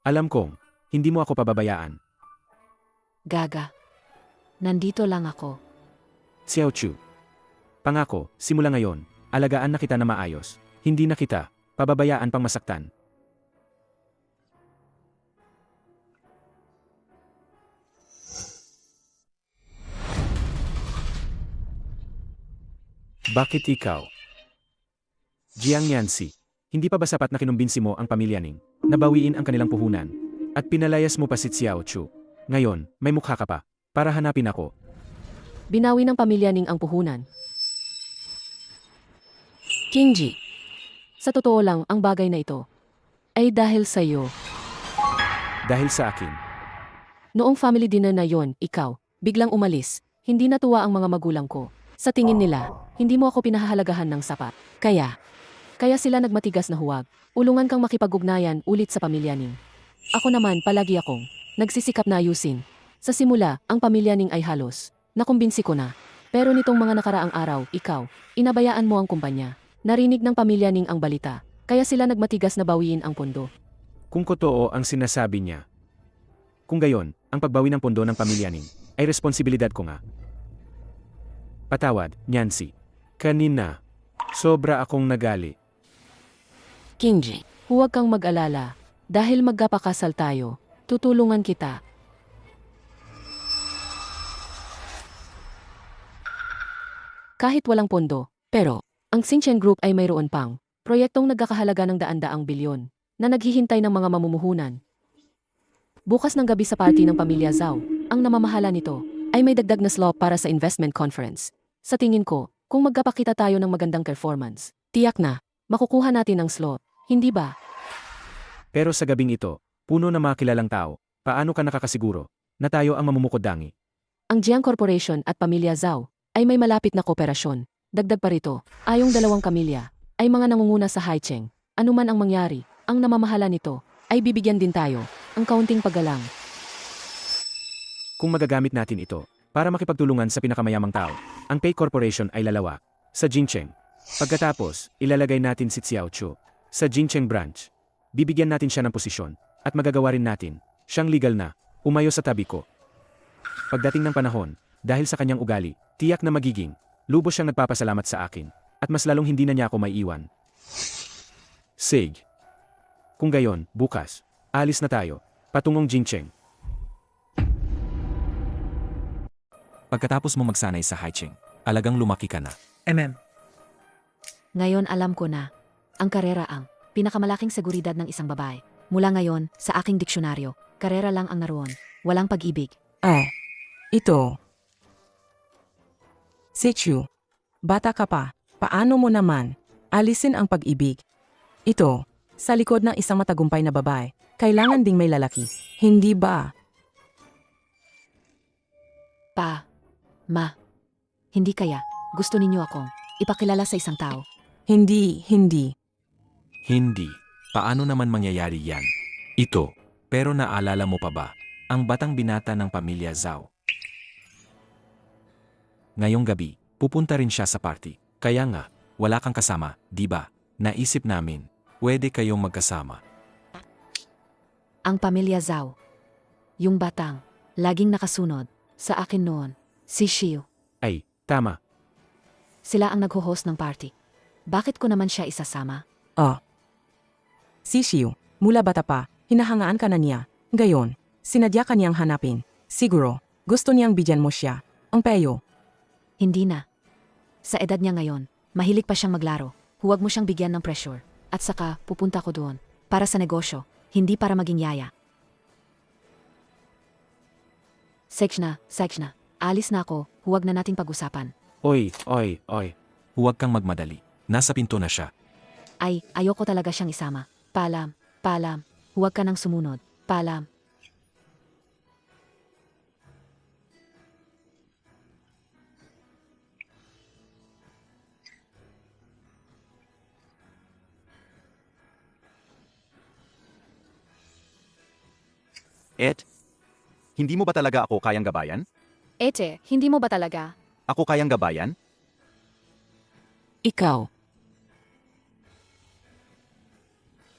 Alam kong, hindi mo ako pababayaan. Gaga. Nandito lang ako. Xiao Chu. Pangako, simula ngayon, alagaan na kita na maayos. Hindi na kita, pababayaan pang masaktan. Bakit ikaw? Jiang Yanxi, hindi pa ba sapat na kinumbinsi mo ang pamilya Ning, nabawiin ang kanilang puhunan, at pinalayas mo pa si Xiao Chu? Ngayon, may mukha ka pa, para hanapin ako. Binawi ng pamilya Ning ang puhunan. Kingji, Sa totoo lang, ang bagay na ito ay dahil sa iyo. Dahil sa akin, Noong family dinner na yon, ikaw, biglang umalis. Hindi natuwa ang mga magulang ko. Sa tingin nila, hindi mo ako pinahahalagahan ng sapat. Kaya sila nagmatigas na huwag. Ulungan kang makipag-ugnayan ulit sa pamilya Ning. Ako naman, palagi akong nagsisikap na ayusin. Sa simula, ang pamilya Ning ay halos nakumbinsi ko na. Pero nitong mga nakaraang araw, ikaw, inabayaan mo ang kumpanya. Narinig ng pamilya Ning ang balita. Kaya sila nagmatigas na bawiin ang pondo. kung totoo ang sinasabi niya. Kung gayon, ang pagbawi ng pondo ng pamilya Ning ay responsibilidad ko nga. Patawad, Yanxi. Kanina, sobra akong nagali. Kingji, Huwag kang mag-alala. Dahil magkapakasal tayo, tutulungan kita. Kahit walang pondo, pero ang Xinchen Group ay mayroon pang proyektong nagkakahalaga ng daan-daang bilyon na naghihintay ng mga mamumuhunan. Bukas ng gabi sa party ng pamilya Zhao, ang namamahala nito ay may dagdag na slot para sa investment conference. Sa tingin ko, kung magkapakita tayo ng magandang performance, tiyak na makukuha natin ang slot, hindi ba? Pero sa gabing ito, puno ng mga kilalang tao, paano ka nakakasiguro na tayo ang mamumukod-dangi? Ang Jiang Corporation at Pamilya Zhao ay may malapit na kooperasyon. Dagdag pa rito, ayong dalawang pamilya ay mga nangunguna sa Haicheng. Ano man ang mangyari, ang namamahala nito ay bibigyan din tayo ang kaunting paggalang. Kung magagamit natin ito para makipagtulungan sa pinakamayamang tao, ang Pei Corporation ay lalawa sa Jincheng. Pagkatapos, ilalagay natin si Xiao Chu sa Jincheng branch. Bibigyan natin siya ng posisyon at magagawa rin natin siyang legal na umayo sa tabi ko. Pagdating ng panahon, dahil sa kanyang ugali, tiyak na magiging lubos siyang nagpapasalamat sa akin at mas lalong hindi na niya ako maiiwan. Sig. Kung gayon, bukas, alis na tayo, patungong Jincheng. Pagkatapos mo magsanay sa Haicheng, alagang lumaki ka na. Ngayon alam ko na, ang karera ang pinakamalaking seguridad ng isang babae. Mula ngayon, sa aking diksyonaryo, karera lang ang naroon, walang pag-ibig. Ito. Sechu, bata ka pa, paano mo naman alisin ang pag-ibig? Ito, sa likod ng isang matagumpay na babae, kailangan ding may lalaki, hindi ba? Ma, hindi kaya, gusto ninyo akong ipakilala sa isang tao. Hindi. Hindi. Paano naman mangyayari yan? Ito. Pero naalala mo pa ba? Ang batang binata ng pamilya Zhao. Ngayong gabi, pupunta rin siya sa party. Kaya nga, wala kang kasama, di ba? Naisip namin, pwede kayong magkasama. Ang pamilya Zhao. Yung batang, laging nakasunod, sa akin noon, si Xiu. Ay, tama. Sila ang nag-host ng party. Bakit ko naman siya isasama? Si Xiu, mula bata pa, hinahangaan ka na niya. Gayon, sinadya ka niyang hanapin. Siguro, gusto niyang bigyan mo siya. Ang peyo. Hindi na. Sa edad niya ngayon, mahilig pa siyang maglaro. Huwag mo siyang bigyan ng pressure. At saka, pupunta ko doon. Para sa negosyo, hindi para maging yaya. Sex na. Alis na ako, huwag na nating pag-usapan. Oy. Huwag kang magmadali. Nasa pinto na siya. Ayoko talaga siyang isama. Paalam. Huwag ka nang sumunod. Paalam. Hindi mo ba talaga ako kayang gabayan? Ete, hindi mo ba talaga? Ako kayang gabayan? Ikaw.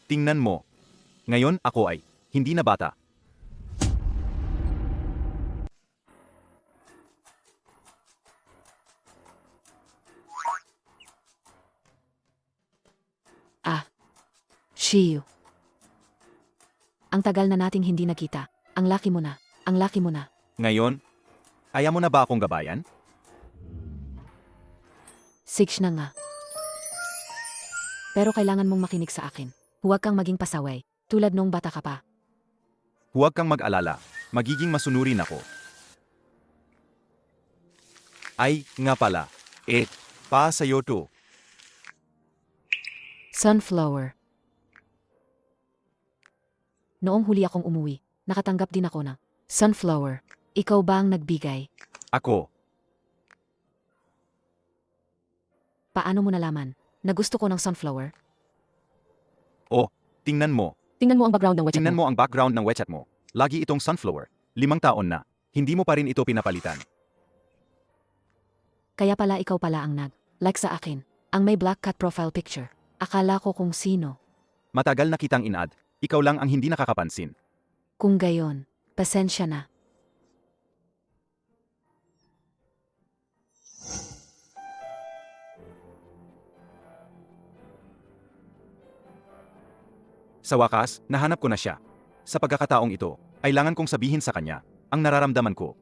Tingnan mo. Ngayon ako ay hindi na bata. Shiyu. Ang tagal na nating hindi nakita. Ang laki mo na. Ang laki mo na. Ngayon, ayaw mo na ba akong gabayan? Six na nga. Pero kailangan mong makinig sa akin. Huwag kang maging pasaway. Tulad nung bata ka pa. Huwag kang mag-alala. Magiging masunurin ako. Ay, nga pala. Pa sa'yo to. Sunflower. Noong huli akong umuwi, nakatanggap din ako ng sunflower. Ikaw ba ang nagbigay? Ako. Paano mo nalaman na gusto ko ng sunflower? Tingnan mo. Tingnan mo ang background ng WeChat Tingnan mo. mo ang background ng WeChat mo. Lagi itong sunflower. 5 taon na. Hindi mo pa rin ito pinapalitan. Kaya pala ikaw pala ang nag-like sa akin. Ang may black cat profile picture. Akala ko kung sino. Matagal na kitang in-add. Ikaw lang ang hindi nakakapansin. Kung gayon, pasensya na. Sa wakas, nahanap ko na siya. Sa pagkakataong ito, kailangan kong sabihin sa kanya ang nararamdaman ko.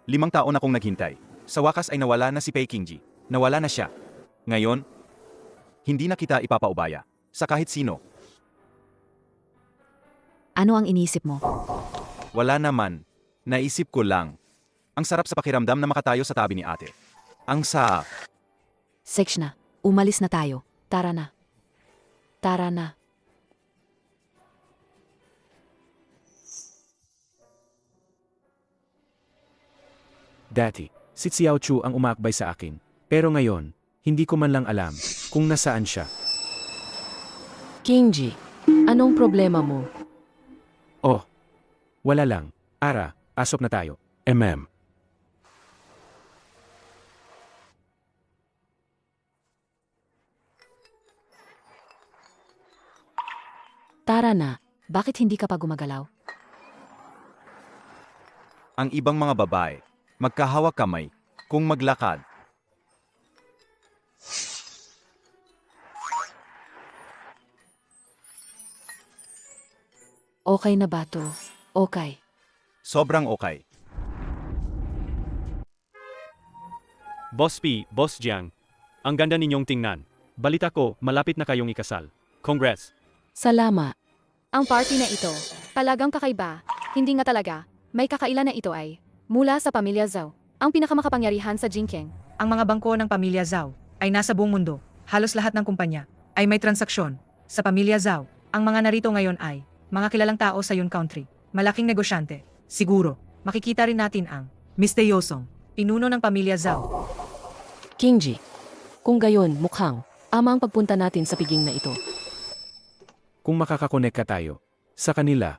Limang taon akong naghintay. Sa wakas ay nawala na si Peking Ji. Nawala na siya. Ngayon, hindi na kita ipapaubaya sa kahit sino. Ano ang iniisip mo? Wala naman. Naisip ko lang. Ang sarap sa pakiramdam na makatayo sa tabi ni ate. Ang sarap. Six na. Umalis na tayo. Tara na. Tara na. Dati, si Xiao Chu ang umaakbay sa akin. Pero ngayon, hindi ko man lang alam kung nasaan siya. Kingji, anong problema mo? Oh, wala lang. Ara, pasok na tayo. Tara na. Bakit hindi ka pa gumagalaw? Ang ibang mga babae, magkahawak kamay, kung maglakad. Okay na ba to? Okay. Sobrang okay. Boss P, Boss Jiang. Ang ganda ninyong tingnan. Balita ko, malapit na kayong ikasal. Congrats. Salamat. Ang party na ito, talagang kakaiba. Hindi nga talaga. May kakailan na ito ay mula sa pamilya Zhao, ang pinakamakapangyarihan sa Jingkeng. Ang mga bangko ng pamilya Zhao ay nasa buong mundo. Halos lahat ng kumpanya ay may transaksyon sa pamilya Zhao. Ang mga narito ngayon ay mga kilalang tao sa yun country. Malaking negosyante. Siguro, makikita rin natin ang misteyosong pinuno ng pamilya Zhao. Kingji, kung gayon mukhang ama ang pagpunta natin sa piging na ito. Kung makakakonek ka tayo sa kanila,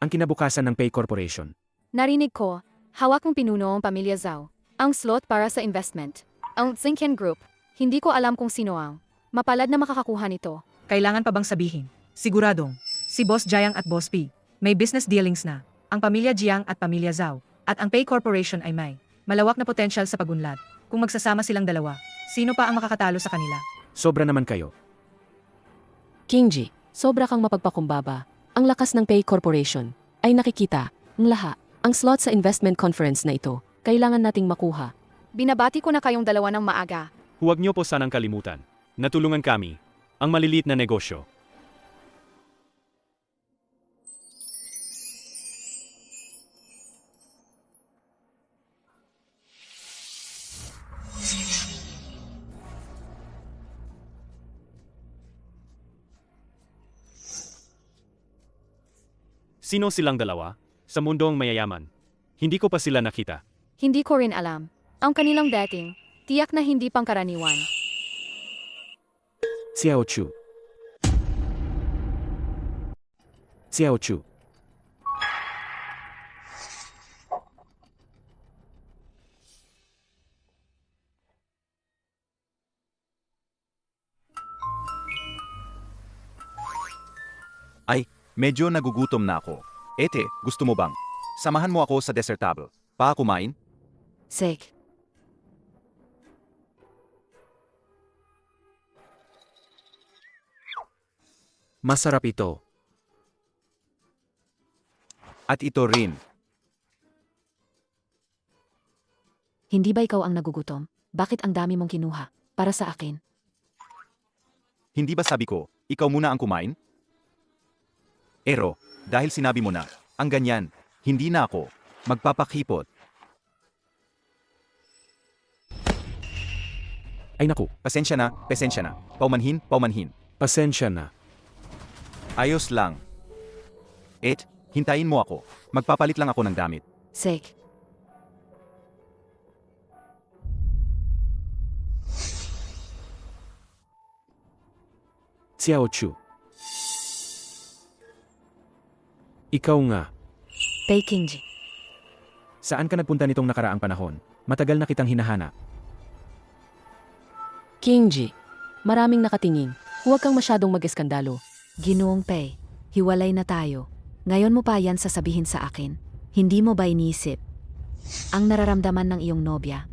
ang kinabukasan ng Pay Corporation. Narinig ko, hawak mong pinuno ang pamilya Zhao. Ang slot para sa investment. Ang Zinken Group, hindi ko alam kung sino ang mapalad na makakakuha nito. Kailangan pa bang sabihin? Siguradong, si Boss Jiang at Boss P, may business dealings na. Ang pamilya Jiang at pamilya Zhao, at ang Pay Corporation ay may malawak na potensyal sa pagunlad. Kung magsasama silang dalawa, sino pa ang makakatalo sa kanila? Sobra naman kayo. Kingji, sobra kang mapagpakumbaba. Ang lakas ng Pay Corporation ay nakikita ng lahat. Ang slot sa investment conference na ito, kailangan nating makuha. Binabati ko na kayong dalawa ng maaga. Huwag niyo po sanang kalimutan. Natulungan kami. Ang maliliit na negosyo. Sino silang dalawa? Sa mundong mayayaman. Hindi ko pa sila nakita. Hindi ko rin alam. Ang kanilang dating, tiyak na hindi pangkaraniwan. Xiao Chu. Xiao Chu. Ay, medyo nagugutom na ako. Ete, gusto mo bang? Samahan mo ako sa dessert table. Pa kumain? Sek, Masarap ito. At ito rin. hindi ba ikaw ang nagugutom? Bakit ang dami mong kinuha? Para sa akin. Hindi ba sabi ko, ikaw muna ang kumain? Ero, dahil sinabi mo na, ang ganyan, hindi na ako magpapakipot. Ay naku, Pasensya na, paumanhin, paumanhin. pasensya na. Ayos lang. Hintayin mo ako. Magpapalit lang ako ng damit. Sek, Xiao Chu. Ikaw nga, Pei Qingji. saan ka nagpunta nitong nakaraang panahon? Matagal na kitang hinahanap. Kingji, maraming nakatingin. Huwag kang masyadong mag-eskandalo. Ginoong Pei, hiwalay na tayo. Ngayon mo pa yan sasabihin sa akin. Hindi mo ba inisip ang nararamdaman ng iyong nobya?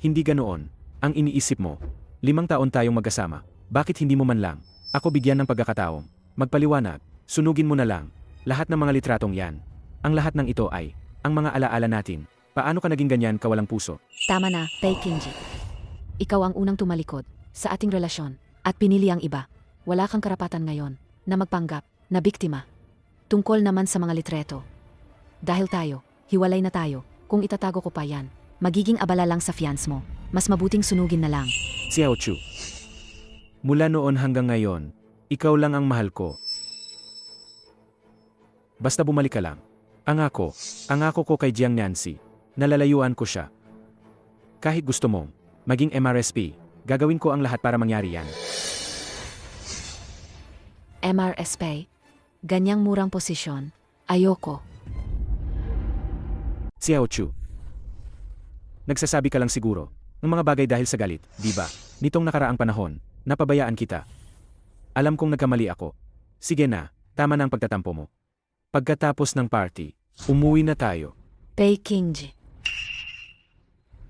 Hindi ganoon. Ang iniisip mo, 5 taon tayong magkasama. Bakit hindi mo man lang ako bigyan ng pagkakataong magpaliwanag, sunugin mo na lang lahat ng mga litratong yan. Ang lahat ng ito ay ang mga alaala natin. Paano ka naging ganyan kawalang puso? Tama na, Pei Qingji. Ikaw ang unang tumalikod sa ating relasyon at pinili ang iba. Wala kang karapatan ngayon na magpanggap na biktima. Tungkol naman sa mga litreto. Dahil tayo, hiwalay na tayo. Kung itatago ko pa yan, magiging abala lang sa fiance mo. Mas mabuting sunugin na lang. Xiao Chu. Mula noon hanggang ngayon, ikaw lang ang mahal ko. Basta bumalik ka lang. Angako ko kay Jiang Nancy, nalalayuan ko siya. Kahit gusto mong maging MRSP, gagawin ko ang lahat para mangyari yan. MRSP, ganyang murang posisyon. Ayoko. Xiao Chu. Nagsasabi ka lang siguro ng mga bagay dahil sa galit, di ba? Nitong nakaraang panahon, napabayaan kita. Alam kong nagkamali ako. Sige na, tama na ang pagtatampo mo. Pagkatapos ng party, umuwi na tayo. Pei Qingji.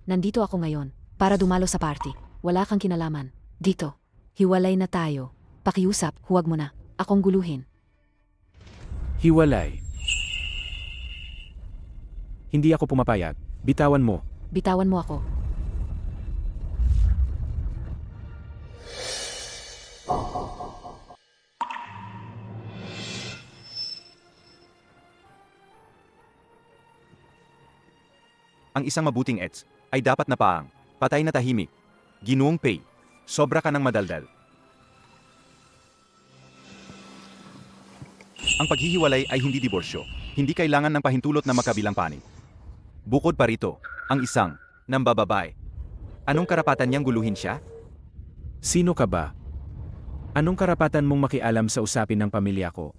Nandito ako ngayon para dumalo sa party. Wala kang kinalaman. Dito, hiwalay na tayo. Pakiusap, huwag mo na akong guluhin. Hiwalay. Hindi ako pumapayag. Bitawan mo. Bitawan mo ako. Ang isang mabuting ets ay dapat na paang, patay na tahimik. Ginoong Pei, sobra ka ng madaldal. Ang paghihiwalay ay hindi diborsyo. Hindi kailangan ng pahintulot na makabilang panig. Bukod pa rito, ang isang nambababae. Anong karapatan niyang guluhin siya? Sino ka ba? Anong karapatan mong makialam sa usapin ng pamilya ko?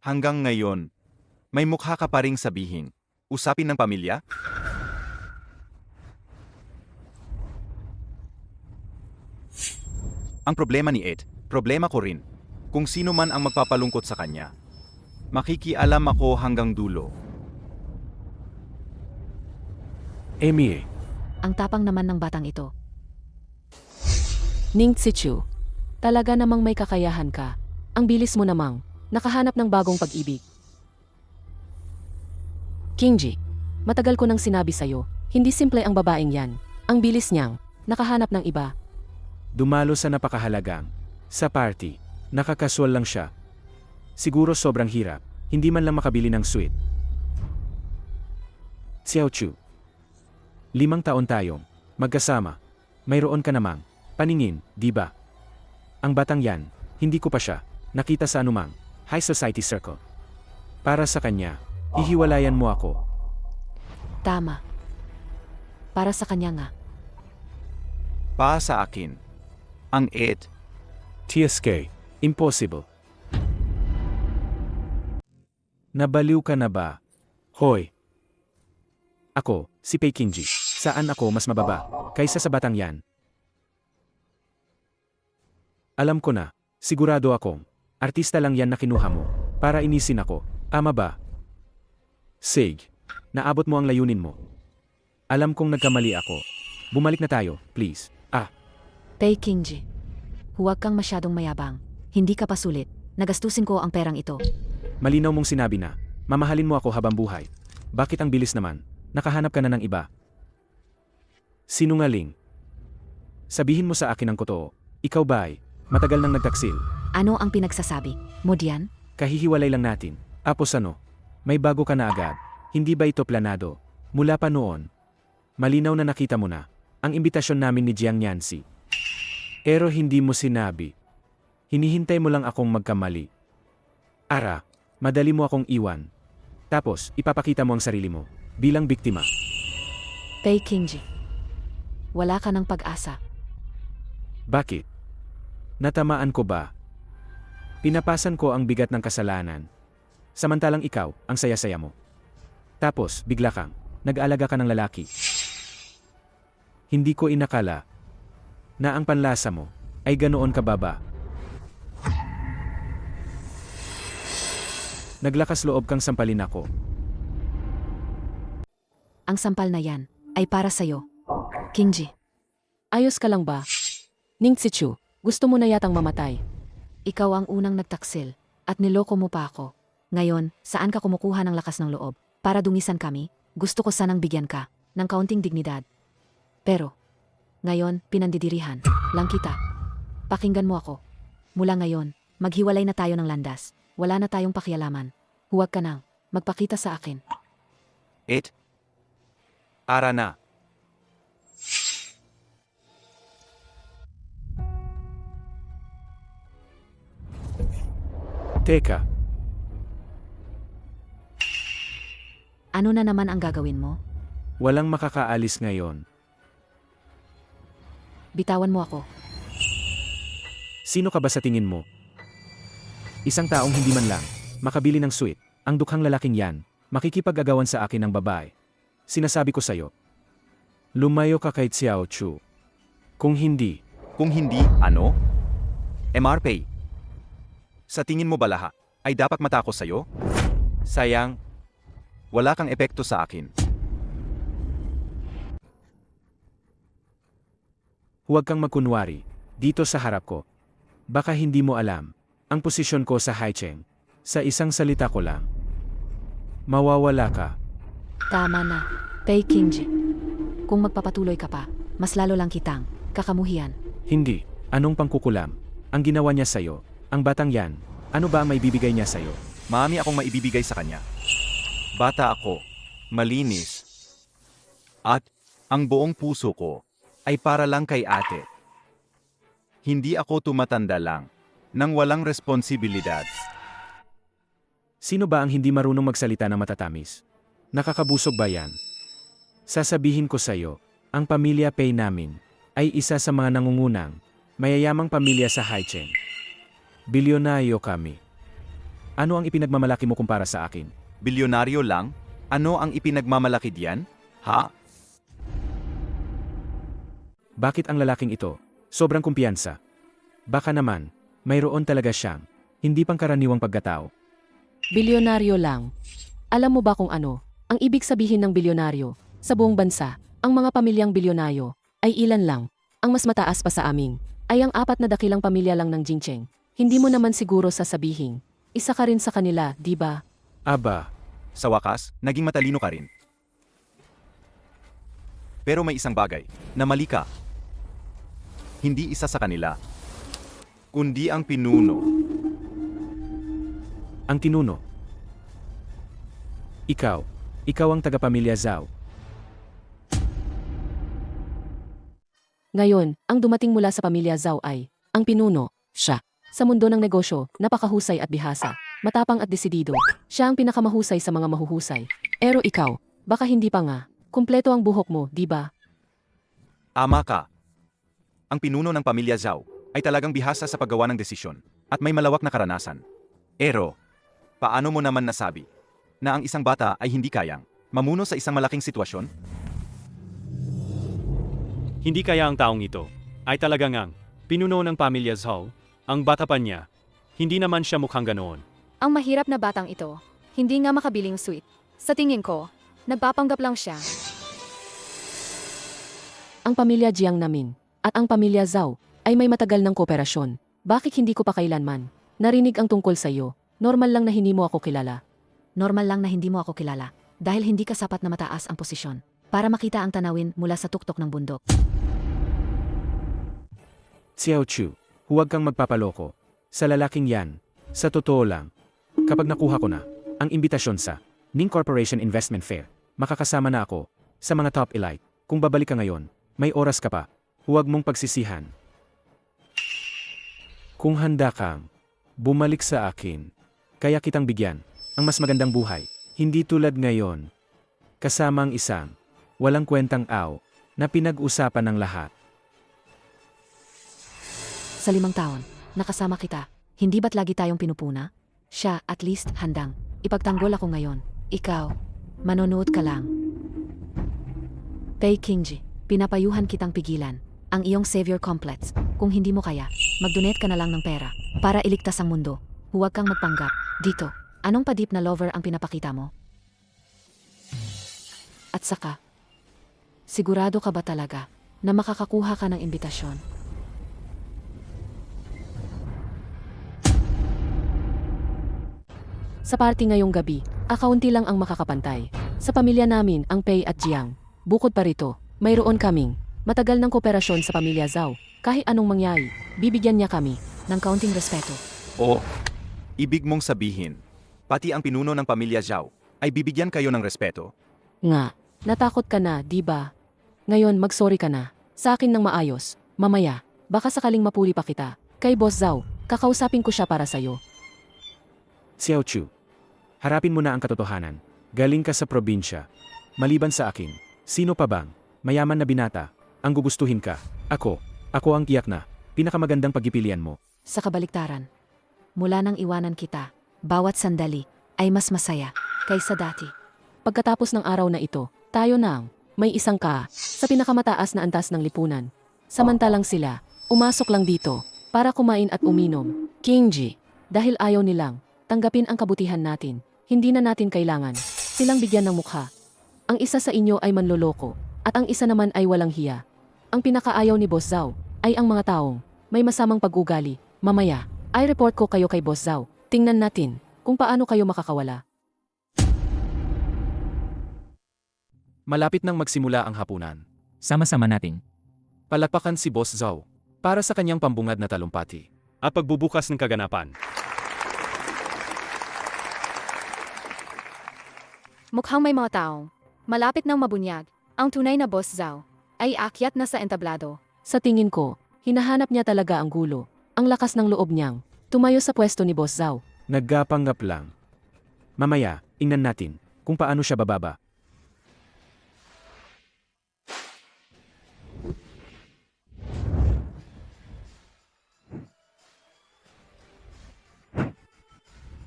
Hanggang ngayon, may mukha ka pa ring sabihin, usapin ng pamilya? Ang problema ni Ed, problema ko rin. Kung sino man ang magpapalungkot sa kanya, makikialam ako hanggang dulo. Amy, Ang tapang naman ng batang ito. Ning Tsichu, talaga namang may kakayahan ka. Ang bilis mo namang nakahanap ng bagong pag-ibig. Kingji, matagal ko nang sinabi sa'yo, hindi simple ang babaeng yan. Ang bilis niyang nakahanap ng iba. dumalo sa napakahalagang. Sa party, nakakaswal lang siya. Siguro sobrang hirap, hindi man lang makabili ng sweet. Xiao Chu. 5 taon tayong magkasama. Mayroon ka namang paningin, di ba? Ang batang yan, hindi ko pa siya nakita sa anumang high society circle. Para sa kanya, hihiwalayan mo ako. Tama. Para sa kanya nga. Pa sa akin. Ang it. TSK, impossible. Nabaliw ka na ba? Hoy! Ako, si Peikinji. Saan ako mas mababa kaysa sa batang yan? Alam ko na, sigurado akong, artista lang yan na kinuha mo, para inisin ako. Ama ba? Sig, naabot mo ang layunin mo. Alam kong nagkamali ako. Bumalik na tayo, please. Peikinji. Huwag kang masyadong mayabang. Hindi ka pa sulit. Nagastusin ko ang perang ito. Malinaw mong sinabi na, mamahalin mo ako habang buhay. Bakit ang bilis naman? Nakahanap ka na ng iba. Sinungaling. Sabihin mo sa akin ang totoo. Ikaw ba ay matagal nang nagtaksil? Ano ang pinagsasabi mo diyan? Kahihiwalay lang natin. Apos ano? May bago ka na agad. Hindi ba ito planado? Mula pa noon. Malinaw na nakita mo na ang imbitasyon namin ni Jiang Yanxi. Pero hindi mo sinabi. Hinihintay mo lang akong magkamali. Ara, madali mo akong iwan. Tapos, ipapakita mo ang sarili mo bilang biktima. Peikinji. Wala ka ng pag-asa. Bakit? Natamaan ko ba? Pinapasan ko ang bigat ng kasalanan. Samantalang ikaw, ang saya-saya mo. Tapos, bigla kang, nag-aalaga ka ng lalaki. Hindi ko inakala na ang panlasa mo ay ganoon kababa. Naglakas loob kang sampalin ako. Ang sampal na yan ay para sa'yo. Kinji. Ayos ka lang ba? Ning Tsichu, gusto mo na yatang mamatay. Ikaw ang unang nagtaksil at niloko mo pa ako. Ngayon, saan ka kumukuha ng lakas ng loob? Para dungisan kami, gusto ko sanang bigyan ka ng kaunting dignidad. Pero, ngayon, pinandidirihan lang kita. Pakinggan mo ako. Mula ngayon, maghiwalay na tayo ng landas. Wala na tayong pakialaman. Huwag ka nang magpakita sa akin. It. Ara na. Teka, Ano na naman ang gagawin mo? walang makakaalis ngayon. Bitawan mo ako. Sino ka ba sa tingin mo? Isang taong hindi man lang makabili ng sweet, ang dukhang lalaking yan, makikipag-agawan sa akin ng babae. Sinasabi ko sa'yo, lumayo ka kay Xiao Chu. Kung hindi, Kung hindi, ano? MRP. Sa tingin mo ba lahat ay dapat matako sa'yo? Sayang, wala kang epekto sa akin. huwag kang magkunwari dito sa harap ko. Baka hindi mo alam ang posisyon ko sa Haicheng. Sa isang salita ko lang, mawawala ka. Tama na, Peikinji. Kung magpapatuloy ka pa, mas lalo lang kitang kakamuhian. Hindi, anong pangkukulam? Ang ginawa niya sa'yo, ang batang yan, ano ba ang may bibigay niya sa'yo? Marami akong maibibigay sa kanya. Bata ako, malinis. At ang buong puso ko ay para lang kay ate. Hindi ako tumatanda lang nang walang responsibilidad. Sino ba ang hindi marunong magsalita ng matatamis? Nakakabusog ba yan? Sasabihin ko sa'yo, ang pamilya Pei namin ay isa sa mga nangungunang, mayayamang pamilya sa Haicheng. Bilyonaryo kami. Ano ang ipinagmamalaki mo kumpara sa akin? Bilyonaryo lang? Ano ang ipinagmamalaki diyan? Ha? Bakit ang lalaking ito? Sobrang kumpiyansa. Baka naman, mayroon talaga siyang, hindi pangkaraniwang pagkatao. Bilyonaryo lang. Alam mo ba kung ano ang ibig sabihin ng bilyonaryo? Sa buong bansa, ang mga pamilyang bilyonaryo ay ilan lang. Ang mas mataas pa sa amin ay ang 4 na dakilang pamilya lang ng Jincheng. Hindi mo naman siguro sasabihin. Isa ka rin sa kanila, di ba? Aba, Sa wakas, naging matalino ka rin. Pero may isang bagay na mali ka. Hindi isa sa kanila, kundi ang pinuno. ang tinuno. Ikaw ang tagapamilya Zhao. Ngayon, ang dumating mula sa pamilya Zhao ay ang pinuno, siya. Sa mundo ng negosyo, napakahusay at bihasa. Matapang at desidido. Siya ang pinakamahusay sa mga mahuhusay. Pero ikaw, baka hindi pa nga. Kumpleto ang buhok mo, di ba? Ama ka. Ang pinuno ng pamilya Zhao ay talagang bihasa sa paggawa ng desisyon at may malawak na karanasan. Pero, paano mo naman nasabi na ang isang bata ay hindi kayang mamuno sa isang malaking sitwasyon? Hindi kaya ang taong ito ay talagang ang pinuno ng pamilya Zhao, ang bata pa niya. Hindi naman siya mukhang ganoon. Ang mahirap na batang ito, hindi nga makabiling sweet. Sa tingin ko, nagpapanggap lang siya. Ang pamilya Jiang namin at ang pamilya Zhao ay may matagal ng kooperasyon. Bakit hindi ko pa kailanman narinig ang tungkol sa iyo? Normal lang na hindi mo ako kilala. Normal lang na hindi mo ako kilala dahil hindi ka sapat na mataas ang posisyon para makita ang tanawin mula sa tuktok ng bundok. Xiao Chu, huwag kang magpapaloko. Sa lalaking yan, sa totoo lang, kapag nakuha ko na ang imbitasyon sa Ning Corporation Investment Fair, makakasama na ako sa mga top elite. Kung babalik ka ngayon, may oras ka pa. Huwag mong pagsisihan. Kung handa kang bumalik sa akin, kaya kitang bigyan ang mas magandang buhay, hindi tulad ngayon. Kasama ang isang walang kwentang aw na pinag-usapan ng lahat. Sa 5 taon, nakasama kita. Hindi ba't lagi tayong pinupuna? Siya, at least, handang. Ipagtanggol ako ngayon. Ikaw, manonood ka lang. Pei Kingji, pinapayuhan kitang pigilan ang iyong savior complex. Kung hindi mo kaya, mag-donate ka na lang ng pera para iligtas ang mundo. Huwag kang magpanggap. Dito, anong padip na lover ang pinapakita mo? At saka, sigurado ka ba talaga na makakakuha ka ng imbitasyon? Sa party ngayong gabi, akaunti lang ang makakapantay. Sa pamilya namin ang Pei at Jiang. Bukod pa rito, mayroon kaming matagal ng kooperasyon sa pamilya Zhao. Kahit anong mangyari, bibigyan niya kami ng kaunting respeto. O, ibig mong sabihin, pati ang pinuno ng pamilya Zhao ay bibigyan kayo ng respeto? Nga, natakot ka na, di ba? Ngayon mag-sorry ka na. Sa akin ng maayos. Mamaya, baka sakaling mapuli pa kita. Kay Boss Zhao, kakausapin ko siya para sa'yo. Xiao Chu, harapin mo na ang katotohanan. Galing ka sa probinsya. Maliban sa akin, sino pa bang mayaman na binata ang gugustuhin ka? Ako ang tiyak na pinakamagandang pagpipilian mo. Sa kabaliktaran, mula nang iwanan kita, bawat sandali ay mas masaya kaysa dati. Pagkatapos ng araw na ito, tayo nang may isang ka sa pinakamataas na antas ng lipunan. Samantalang sila, umasok lang dito para kumain at uminom. Kingji, dahil ayaw nilang tanggapin ang kabutihan natin, hindi na natin kailangan silang bigyan ng mukha. Ang isa sa inyo ay manloloko at ang isa naman ay walang hiya. Ang pinakaayaw ni Boss Zhao ay ang mga taong may masamang pag-ugali. Mamaya, ay report ko kayo kay Boss Zhao. Tingnan natin kung paano kayo makakawala. Malapit nang magsimula ang hapunan. Sama-sama nating Palakpakan si Boss Zhao para sa kanyang pambungad na talumpati. At pagbubukas ng kaganapan. Mukhang may mga taong malapit nang mabunyag. Ang tunay na Boss Zhao ay akyat na sa entablado. Sa tingin ko, hinahanap niya talaga ang gulo. Ang lakas ng loob niyang tumayo sa pwesto ni Boss Zhao. Nagkapanggap lang. Mamaya, ingnan natin kung paano siya bababa.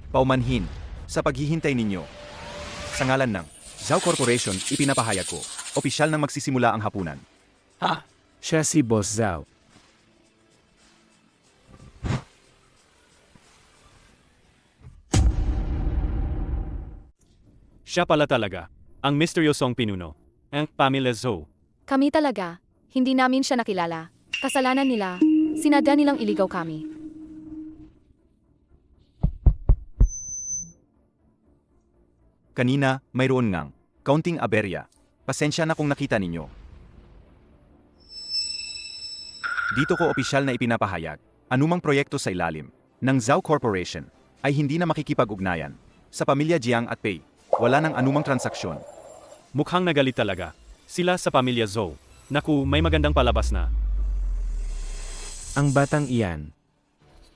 Paumanhin sa paghihintay ninyo. Sa ngalan ng Zhao Corporation, ipinapahayag ko, opisyal nang magsisimula ang hapunan. Siya si Boss Zhao. Siya pala talaga, ang misteryosong pinuno, ang pamilya Zhao. Kami talaga, hindi namin siya nakilala. Kasalanan nila, sinadya nilang iligaw kami. Kanina, mayroon ngang kaunting aberya. Pasensya na kung nakita ninyo. Dito ko opisyal na ipinapahayag, anumang proyekto sa ilalim ng Zhao Corporation ay hindi na makikipag-ugnayan sa pamilya Jiang at Pei. Wala nang anumang transaksyon. Mukhang nagalit talaga. Sila sa pamilya Zhao. Naku, may magandang palabas na. Ang batang iyan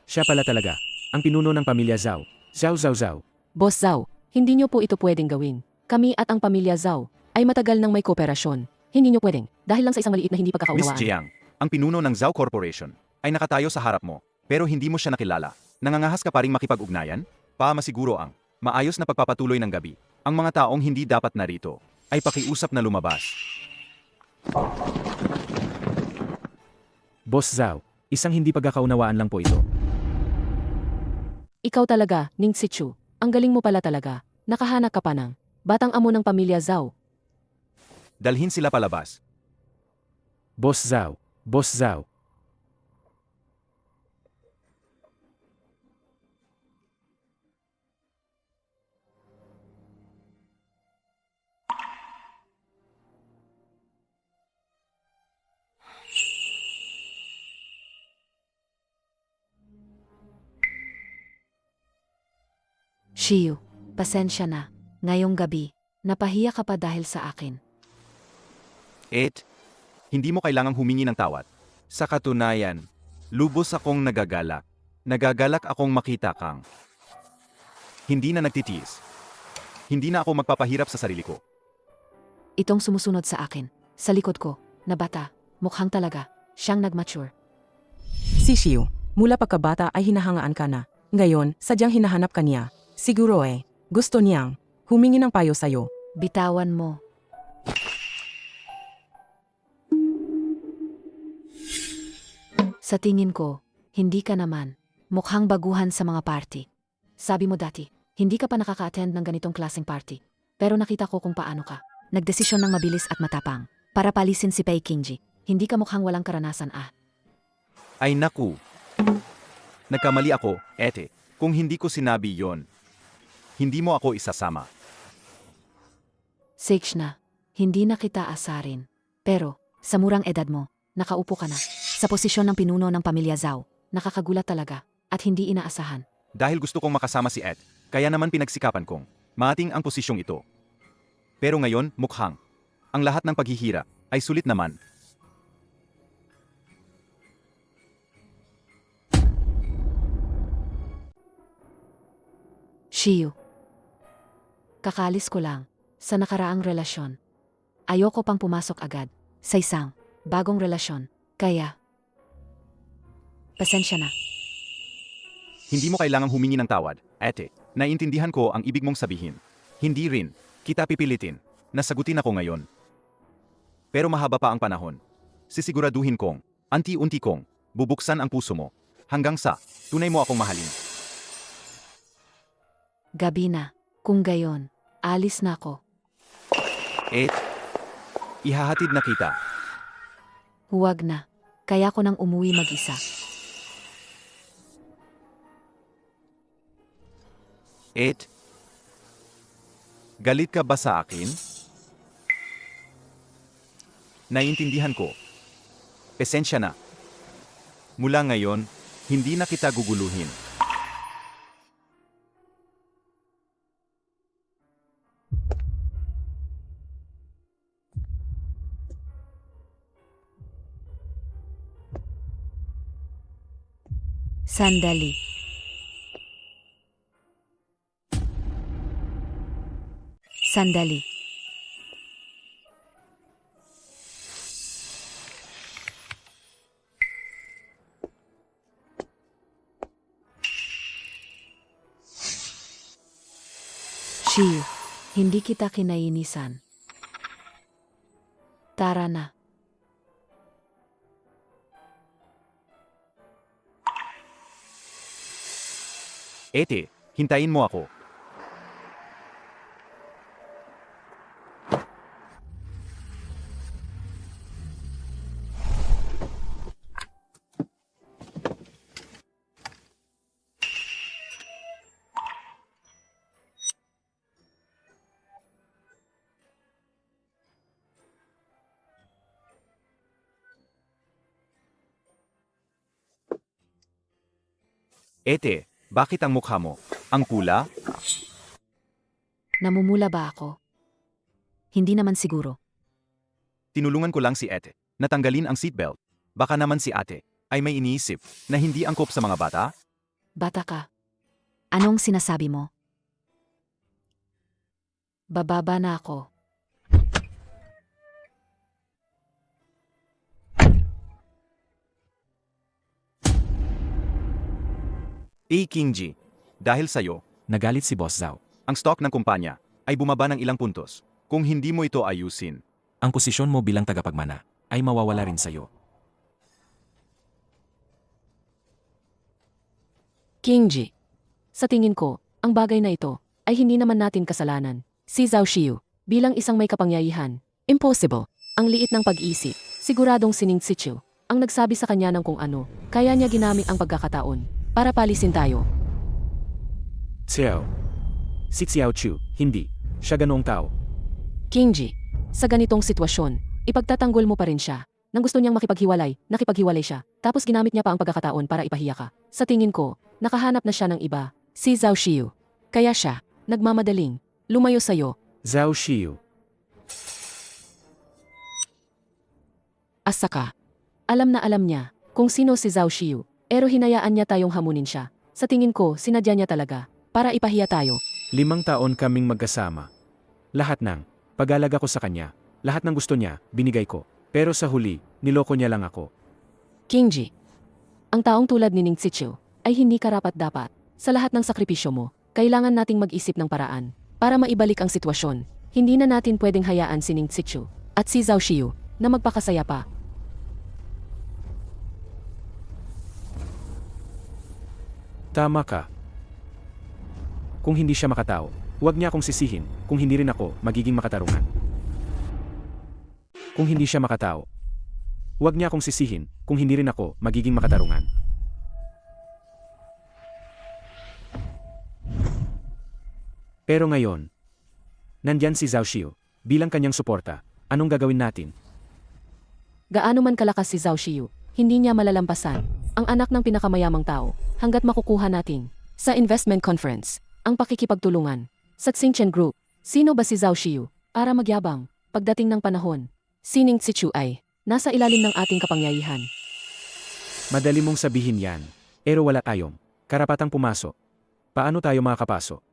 Siya pala talaga, ang pinuno ng pamilya Zhao. Zhao Zhao Zhao. Boss Zhao, hindi niyo po ito pwedeng gawin. Kami at ang pamilya Zhao ay matagal nang may kooperasyon. Hindi niyo pwedeng, dahil lang sa isang maliit na hindi Miss pagkakaunawaan. Jiang, ang pinuno ng Zhao Corporation, ay nakatayo sa harap mo, pero hindi mo siya nakilala. Nangangahas ka pa ring makipag-ugnayan? Masiguro ang maayos na pagpapatuloy ng gabi. Ang mga taong hindi dapat narito ay pakiusap na lumabas. Boss Zhao, isang hindi pagkakaunawaan lang po ito. Ikaw talaga, Ning Sichu. Ang galing mo pala talaga. Nakahanap ka pa ng batang amo ng pamilya Zhao. Dalhin sila palabas. Boss Zhao, Boss Zhao. Shiyu, pasensya na. Ngayong gabi, napahiya ka pa dahil sa akin. Hindi mo kailangang humingi ng tawad. Sa katunayan, lubos akong nagagalak. Nagagalak akong makita kang hindi na nagtitiis. Hindi na ako magpapahirap sa sarili ko. Itong sumusunod sa akin, sa likod ko, na bata, mukhang talaga, siyang nag-mature. Si Shiu, mula pagkabata ay hinahangaan ka na. Ngayon, sadyang hinahanap ka niya. Siguro gusto niyang humingi ng payo sa'yo. Bitawan mo. Sa tingin ko, hindi ka naman. Mukhang baguhan sa mga party. Sabi mo dati, hindi ka pa nakaka-attend ng ganitong klaseng party. Pero nakita ko kung paano ka. Nagdesisyon ng mabilis at matapang para palisin si Pei Qingji. Hindi ka mukhang walang karanasan Ay naku. Nagkamali ako, kung hindi ko sinabi yon. Hindi mo ako isasama. Sage na, hindi na kita asarin. Pero, sa murang edad mo, nakaupo ka na. Sa posisyon ng pinuno ng pamilya Zhao, nakakagulat talaga at hindi inaasahan. Dahil gusto kong makasama si Ed, kaya naman pinagsikapan kong mating ang posisyong ito. Pero ngayon, mukhang ang lahat ng paghihirap ay sulit naman. Shiyu. Kakalis ko lang sa nakaraang relasyon. Ayoko pang pumasok agad sa isang bagong relasyon. Kaya, pasensya na. Hindi mo kailangang humingi ng tawad, Naiintindihan ko ang ibig mong sabihin. Hindi rin kita pipilitin na sagutin ako ngayon. Pero mahaba pa ang panahon. Sisiguraduhin kong, anti-unti kong, bubuksan ang puso mo hanggang sa tunay mo akong mahalin. Gabi na. Kung gayon, alis na ako. Ihahatid na kita. Huwag na. Kaya ko nang umuwi mag-isa. Galit ka ba sa akin? Naiintindihan ko. Pasensya na. Mula ngayon, hindi na kita guguluhin. Sandali. Sandali. Shiyu, hindi kita kinainisan. Tara na. Hintayin mo ako. Bakit ang mukha mo? Ang pula? Namumula ba ako? Hindi naman siguro. Tinulungan ko lang si Ete na tanggalin ang seatbelt. Baka naman si ate ay may iniisip na hindi angkop sa mga bata? Bata ka. Anong sinasabi mo? Bababa na ako. King G, dahil sa'yo, Nagalit si Boss Zhao. ang stock ng kumpanya ay bumaba ng ilang puntos. Kung hindi mo ito ayusin, Ang posisyon mo bilang tagapagmana ay mawawala rin sa'yo. King Ji. Sa tingin ko, ang bagay na ito ay hindi naman natin kasalanan. Si Zhao Xiu, bilang isang may kapangyarihan, impossible. Ang liit ng pag-isip, siguradong sining si Chiu, ang nagsabi sa kanya ng kung ano, kaya niya ginamit ang pagkakataon para palisin tayo. Xiao. Si Xiao Chu, hindi. Siya ganoong tao. King Ji, sa ganitong sitwasyon, ipagtatanggol mo pa rin siya. Nang gusto niyang nakipaghiwalay siya, tapos ginamit niya pa ang pagkakataon para ipahiya ka. Sa tingin ko, nakahanap na siya ng iba, si Zhao Xiu. Kaya siya, nagmamadaling, lumayo sa'yo. Zhao Xiu. Asa ka. Alam na alam niya kung sino si Zhao Xiu, pero hinayaan niya tayong hamunin siya. Sa tingin ko, sinadya niya talaga, para ipahiya tayo. 5 taon kaming magkasama. Lahat ng pag-alaga ko sa kanya, lahat ng gusto niya, binigay ko. Pero sa huli, niloko niya lang ako. King Ji, ang taong tulad ni Ning Tsichu ay hindi karapat-dapat. Sa lahat ng sakripisyo mo, kailangan nating mag-isip ng paraan para maibalik ang sitwasyon. Hindi na natin pwedeng hayaan si Ning Tsichu at si Zhao Xiu na magpakasaya pa. Tama ka. Kung hindi siya makatao, huwag niya akong sisihin, kung hindi rin ako magiging makatarungan. Kung hindi siya makatao, huwag niya akong sisihin, kung hindi rin ako magiging makatarungan. Pero ngayon, nandyan si Zhao Xiu, bilang kanyang suporta, anong gagawin natin? Gaano man kalakas si Zhao Xiu, hindi niya malalampasan ang anak ng pinakamayamang tao hanggat makukuha natin sa investment conference ang pakikipagtulungan sa Xingchen Group. Sino ba si Zhao Xiu para magyabang pagdating ng panahon? Si Ning Tsichu ay nasa ilalim ng ating kapangyarihan. Madali mong sabihin yan, pero wala tayong karapatang pumasok. Paano tayo makakapasok?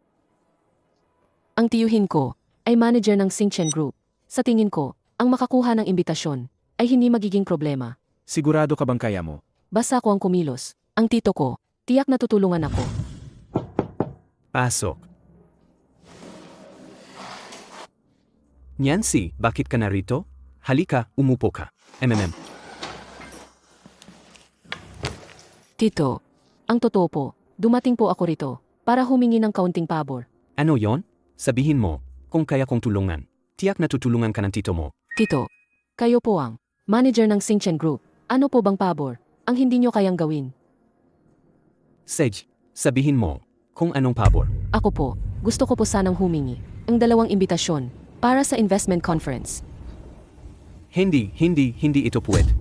Ang tiyuhin ko ay manager ng Xingchen Group. Sa tingin ko, ang makakuha ng imbitasyon ay hindi magiging problema. Sigurado ka bang kaya mo? Basta ako ang kumilos. Ang tito ko, tiyak na tutulungan ako. Pasok. Nancy, bakit ka narito? Halika, umupo ka. Tito, ang totoo po, dumating po ako rito para humingi ng kaunting pabor. Ano yon? Sabihin mo, kung kaya kong tulungan. Tiyak na tutulungan ka ng tito mo. Tito, kayo po ang manager ng Xingchen Group. Ano po bang pabor ang hindi nyo kayang gawin? Sage, sabihin mo, kung anong pabor. Ako po, gusto ko po sanang humingi ang 2 imbitasyon para sa investment conference. Hindi ito puwede.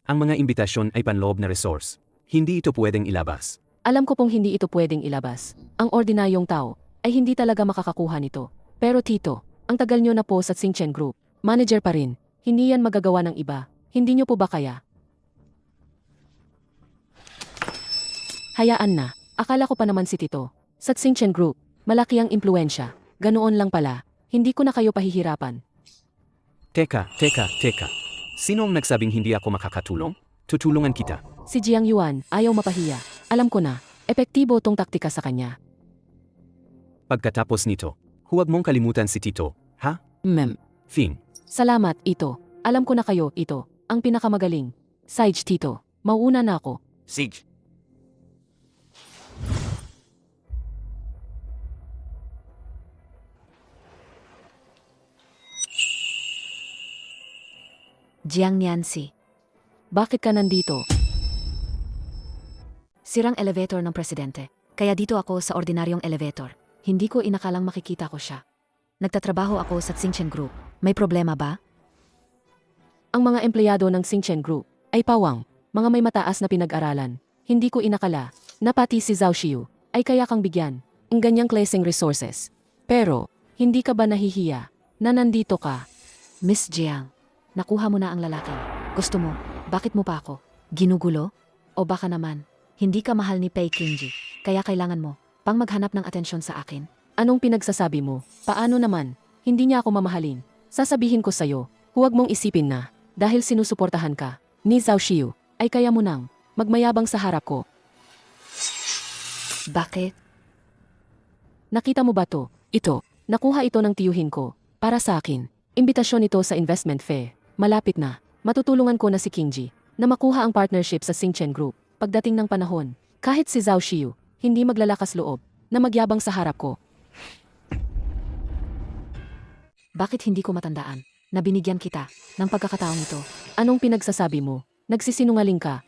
Ang mga imbitasyon ay panloob na resource. Hindi ito pwedeng ilabas. Alam ko pong hindi ito pwedeng ilabas. Ang ordinaryong tao ay hindi talaga makakakuha nito. Pero tito, ang tagal nyo na po sa Xingchen Group. Manager pa rin. Hindi yan magagawa ng iba. Hindi nyo po ba kaya? Hayaan na. Akala ko pa naman si tito. Sa Xingchen Group, malaki ang impluensya. Ganoon lang pala. Hindi ko na kayo pahihirapan. Teka. Sino ang nagsabing hindi ako makakatulong? Tutulungan kita. Si Jiang Yuan ayaw mapahiya. Alam ko na, epektibo tong taktika sa kanya. Pagkatapos nito, huwag mong kalimutan si Tito, ha? Fin. Salamat, ito. Alam ko na kayo, ito. Ang pinakamagaling. Sage, tito. Mauuna na ako. Sige. Jiang Nianzi. Bakit ka nandito? Sirang elevator ng presidente. Kaya dito ako sa ordinaryong elevator. Hindi ko inakalang makikita ko siya. Nagtatrabaho ako sa Xingchen Group. May problema ba? Ang mga empleyado ng Xingchen Group ay pawang, mga may mataas na pinag-aralan. Hindi ko inakala na pati si Zhao Xiu ay kaya kang bigyan ng ganyang klaseng resources. Pero, hindi ka ba nahihiya na nandito ka? Miss Jiang, nakuha mo na ang lalaki. Gusto mo, bakit mo pa ako? Ginugulo? O baka naman, Hindi ka mahal ni Pei Kinji, kaya kailangan mo pang maghanap ng atensyon sa akin. Anong pinagsasabi mo? Paano naman? Hindi niya ako mamahalin. Sasabihin ko sa'yo, huwag mong isipin na, dahil sinusuportahan ka, ni Zhao Xiu, ay kaya mo nang magmayabang sa harap ko. Bakit? Nakita mo ba to? Ito, nakuha ito ng tiyuhin ko. Para sa akin, imbitasyon ito sa investment fair. Malapit na, matutulungan ko na si Kingji na makuha ang partnership sa Xingchen Group. Pagdating ng panahon, kahit si Zhao Xiu, hindi maglalakas loob na magyabang sa harap ko. Bakit hindi ko matandaan na binigyan kita ng pagkakataong ito? Anong pinagsasabi mo? Nagsisinungaling ka.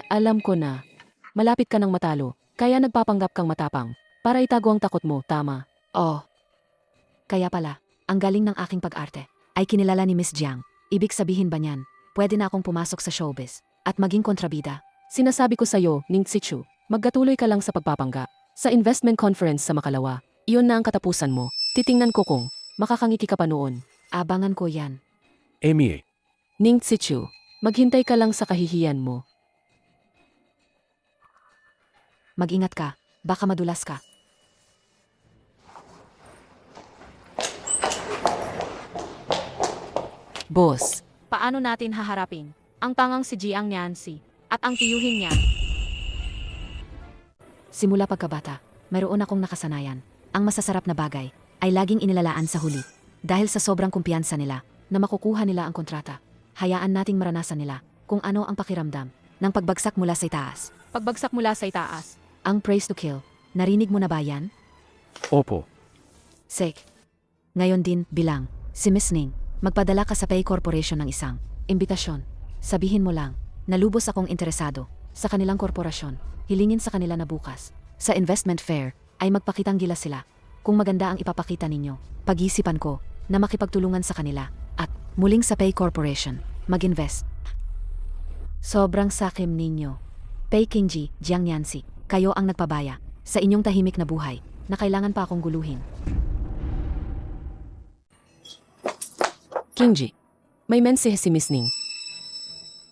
Alam ko na. Malapit ka ng matalo, kaya nagpapanggap kang matapang para itago ang takot mo, tama? Oh. Kaya pala, ang galing ng aking pag-arte ay kinilala ni Miss Jiang. Ibig sabihin ba niyan, pwede na akong pumasok sa showbiz at maging kontrabida? Sinasabi ko sa'yo, Ning Tsichu, magkatuloy ka lang sa pagpapanggap. Sa investment conference sa Makalawa, iyon na ang katapusan mo. Titingnan ko kung makakangiti ka pa noon. Abangan ko yan. Amy, Ning Tsichu, maghintay ka lang sa kahihiyan mo. Mag-ingat ka, baka madulas ka. Boss, Paano natin haharapin ang tangang si Jiang Niancy at ang tiyuhin niya? Simula pagkabata, mayroon akong nakasanayan. Ang masasarap na bagay ay laging inilalaan sa huli. Dahil sa sobrang kumpiyansa nila na makukuha nila ang kontrata, hayaan nating maranasan nila kung ano ang pakiramdam ng pagbagsak mula sa itaas. Pagbagsak mula sa itaas. Ang praise to kill, narinig mo na ba yan? opo. Sek. Ngayon din, bilang, si Miss Ning, magpadala ka sa Pay Corporation ng isang imbitasyon. Sabihin mo lang, nalubos akong interesado sa kanilang korporasyon. Hilingin sa kanila na bukas, sa investment fair, ay magpakitang gila sila. Kung maganda ang ipapakita ninyo, pag-isipan ko na makipagtulungan sa kanila at muling sa Pay Corporation, mag-invest. Sobrang sakim ninyo. Pei Kingji, Jiang Niancy, kayo ang nagpabaya sa inyong tahimik na buhay na kailangan pa akong guluhin. Kingji, may mensahe si Miss Ning.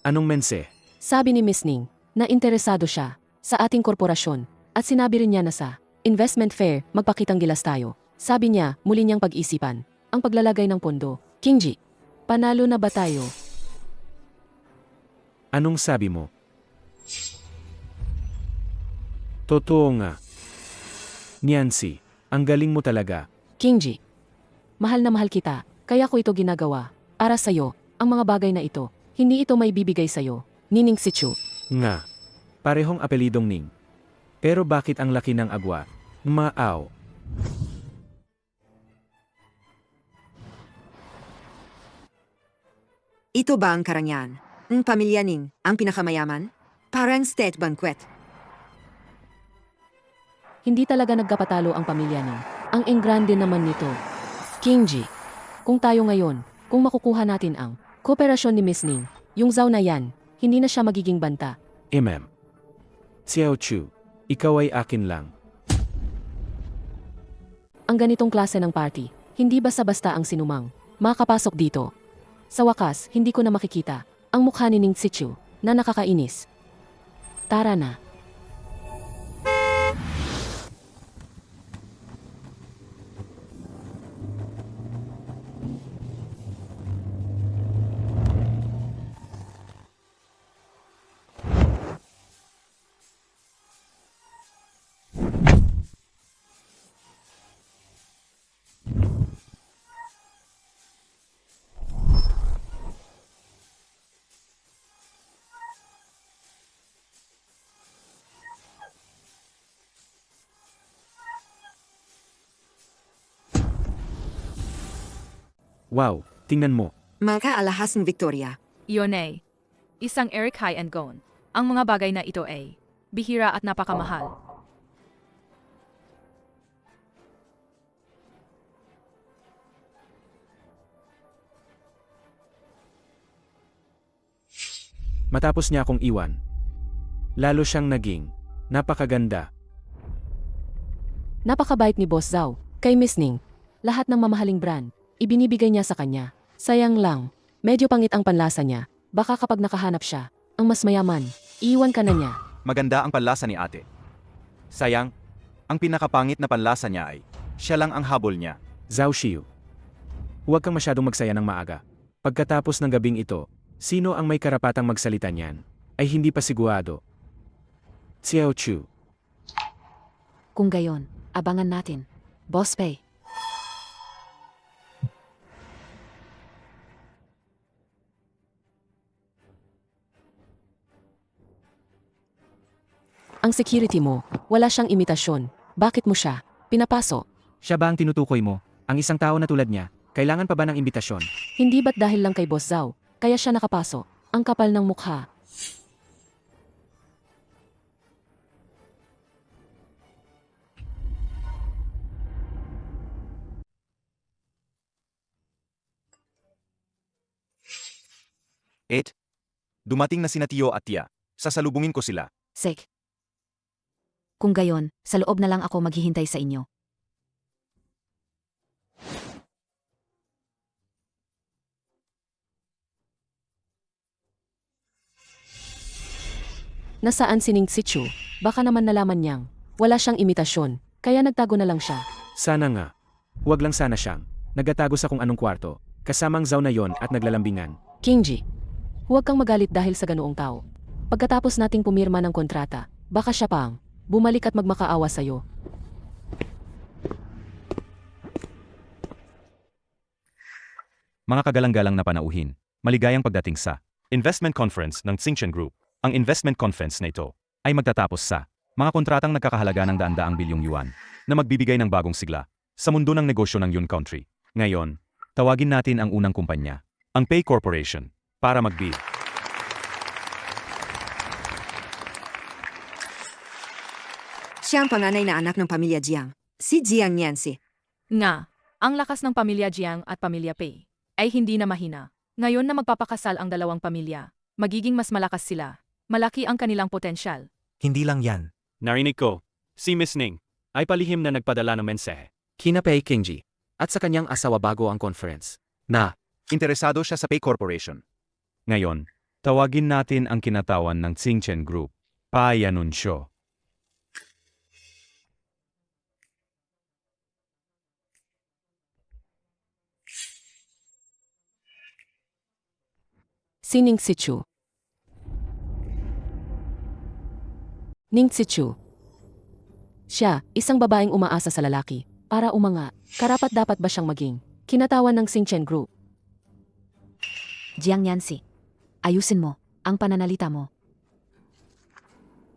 Anong mense? Sabi ni Miss Ning na interesado siya sa ating korporasyon at sinabi rin niya na sa investment fair magpakitang gilas tayo. Sabi niya muli niyang pag-isipan ang paglalagay ng pondo. Kingji, panalo na ba tayo? Anong sabi mo? Totoo nga. Niancy, ang galing mo talaga. Kingji, mahal na mahal kita, kaya ko ito ginagawa. Para sa'yo, ang mga bagay na ito, hindi ito may bibigay sa'yo. Nining Sichu. Nga. Parehong apelidong Ning. Pero bakit ang laki ng agwa? Maaw. Ito ba ang karangyaan? Ang pamilya Ning, ang pinakamayaman? Parang state banquet. Hindi talaga nagkapatalo ang pamilya Ning. Ang engrande naman nito. Kingji, kung tayo ngayon, kung makukuha natin ang kooperasyon ni Miss Ning, yung Zhao na yan, hindi na siya magiging banta. Xiao Chu, ikaw ay akin lang. Ang ganitong klase ng party, hindi basta-basta ang sinumang makapasok dito. Sa wakas, hindi ko na makikita ang mukha ni Ning Tsichu na nakakainis. Tara na. Wow, tingnan mo. Makaalahas ng Victoria. Iyon ay isang Eric High and Gone. Ang mga bagay na ito ay bihira at napakamahal. Matapos niya akong iwan, lalo siyang naging napakaganda. Napakabait ni Boss Zhao kay Miss Ning. Lahat ng mamahaling brand, ibinibigay niya sa kanya. Sayang lang, medyo pangit ang panlasa niya. Baka kapag nakahanap siya, ang mas mayaman, Iwan ka na niya. Maganda ang panlasa ni ate. Sayang, ang pinakapangit na panlasa niya ay, siya lang ang habol niya. Zhao Xiu. Huwag kang masyadong magsaya ng maaga. Pagkatapos ng gabing ito, sino ang may karapatang magsalita niyan, ay hindi pa sigurado. Xiao Chu. Kung gayon, abangan natin. Boss Pei. Ang security mo, wala siyang imitasyon. Bakit mo siya pinapasok? Siya ba ang tinutukoy mo? Ang isang tao na tulad niya, kailangan pa ba ng imbitasyon? Hindi ba't dahil lang kay Boss Zhao, kaya siya nakapasok? Ang kapal ng mukha. Dumating na sina Tio at Tia. Sasalubungin ko sila. Sek. Kung gayon, sa loob na lang ako maghihintay sa inyo. Nasaan si Ning Sichu? Baka naman nalaman niyang wala siyang imitasyon, kaya nagtago na lang siya. Sana nga. Huwag lang sana siyang nagatago sa kung anong kwarto, kasamang Zhao na yon at naglalambingan. Kingji, huwag kang magalit dahil sa ganoong tao. Pagkatapos nating pumirma ng kontrata, baka siya pang bumalik at magmakaawa sa'yo. Mga kagalang-galang na panauhin, maligayang pagdating sa Investment Conference ng Xingchen Group. Ang investment conference na ito ay magtatapos sa mga kontratang nagkakahalaga ng daan-daang bilyong yuan na magbibigay ng bagong sigla sa mundo ng negosyo ng Yun Country. Ngayon, tawagin natin ang unang kumpanya, ang Pei Corporation, para mag-bid. Siya ang panganay na anak ng pamilya Jiang, si Jiang Yanxi. Nga, ang lakas ng pamilya Jiang at pamilya Pei ay hindi na mahina. Ngayon na magpapakasal ang dalawang pamilya, magiging mas malakas sila. Malaki ang kanilang potensyal. Hindi lang yan. Narinig ko, si Miss Ning ay palihim na nagpadala ng mensahe. Kina Pei Kingji at sa kanyang asawa bago ang conference. Na, Interesado siya sa Pei Corporation. Ngayon, tawagin natin ang kinatawan ng Xingchen Group. Paanunsyo. Si Ning Sichu. Ning Sichu. Siya, isang babaeng umaasa sa lalaki. Para umanga, karapat dapat ba siyang maging kinatawan ng Xingchen Group? Jiang Yanxi. Ayusin mo ang pananalita mo.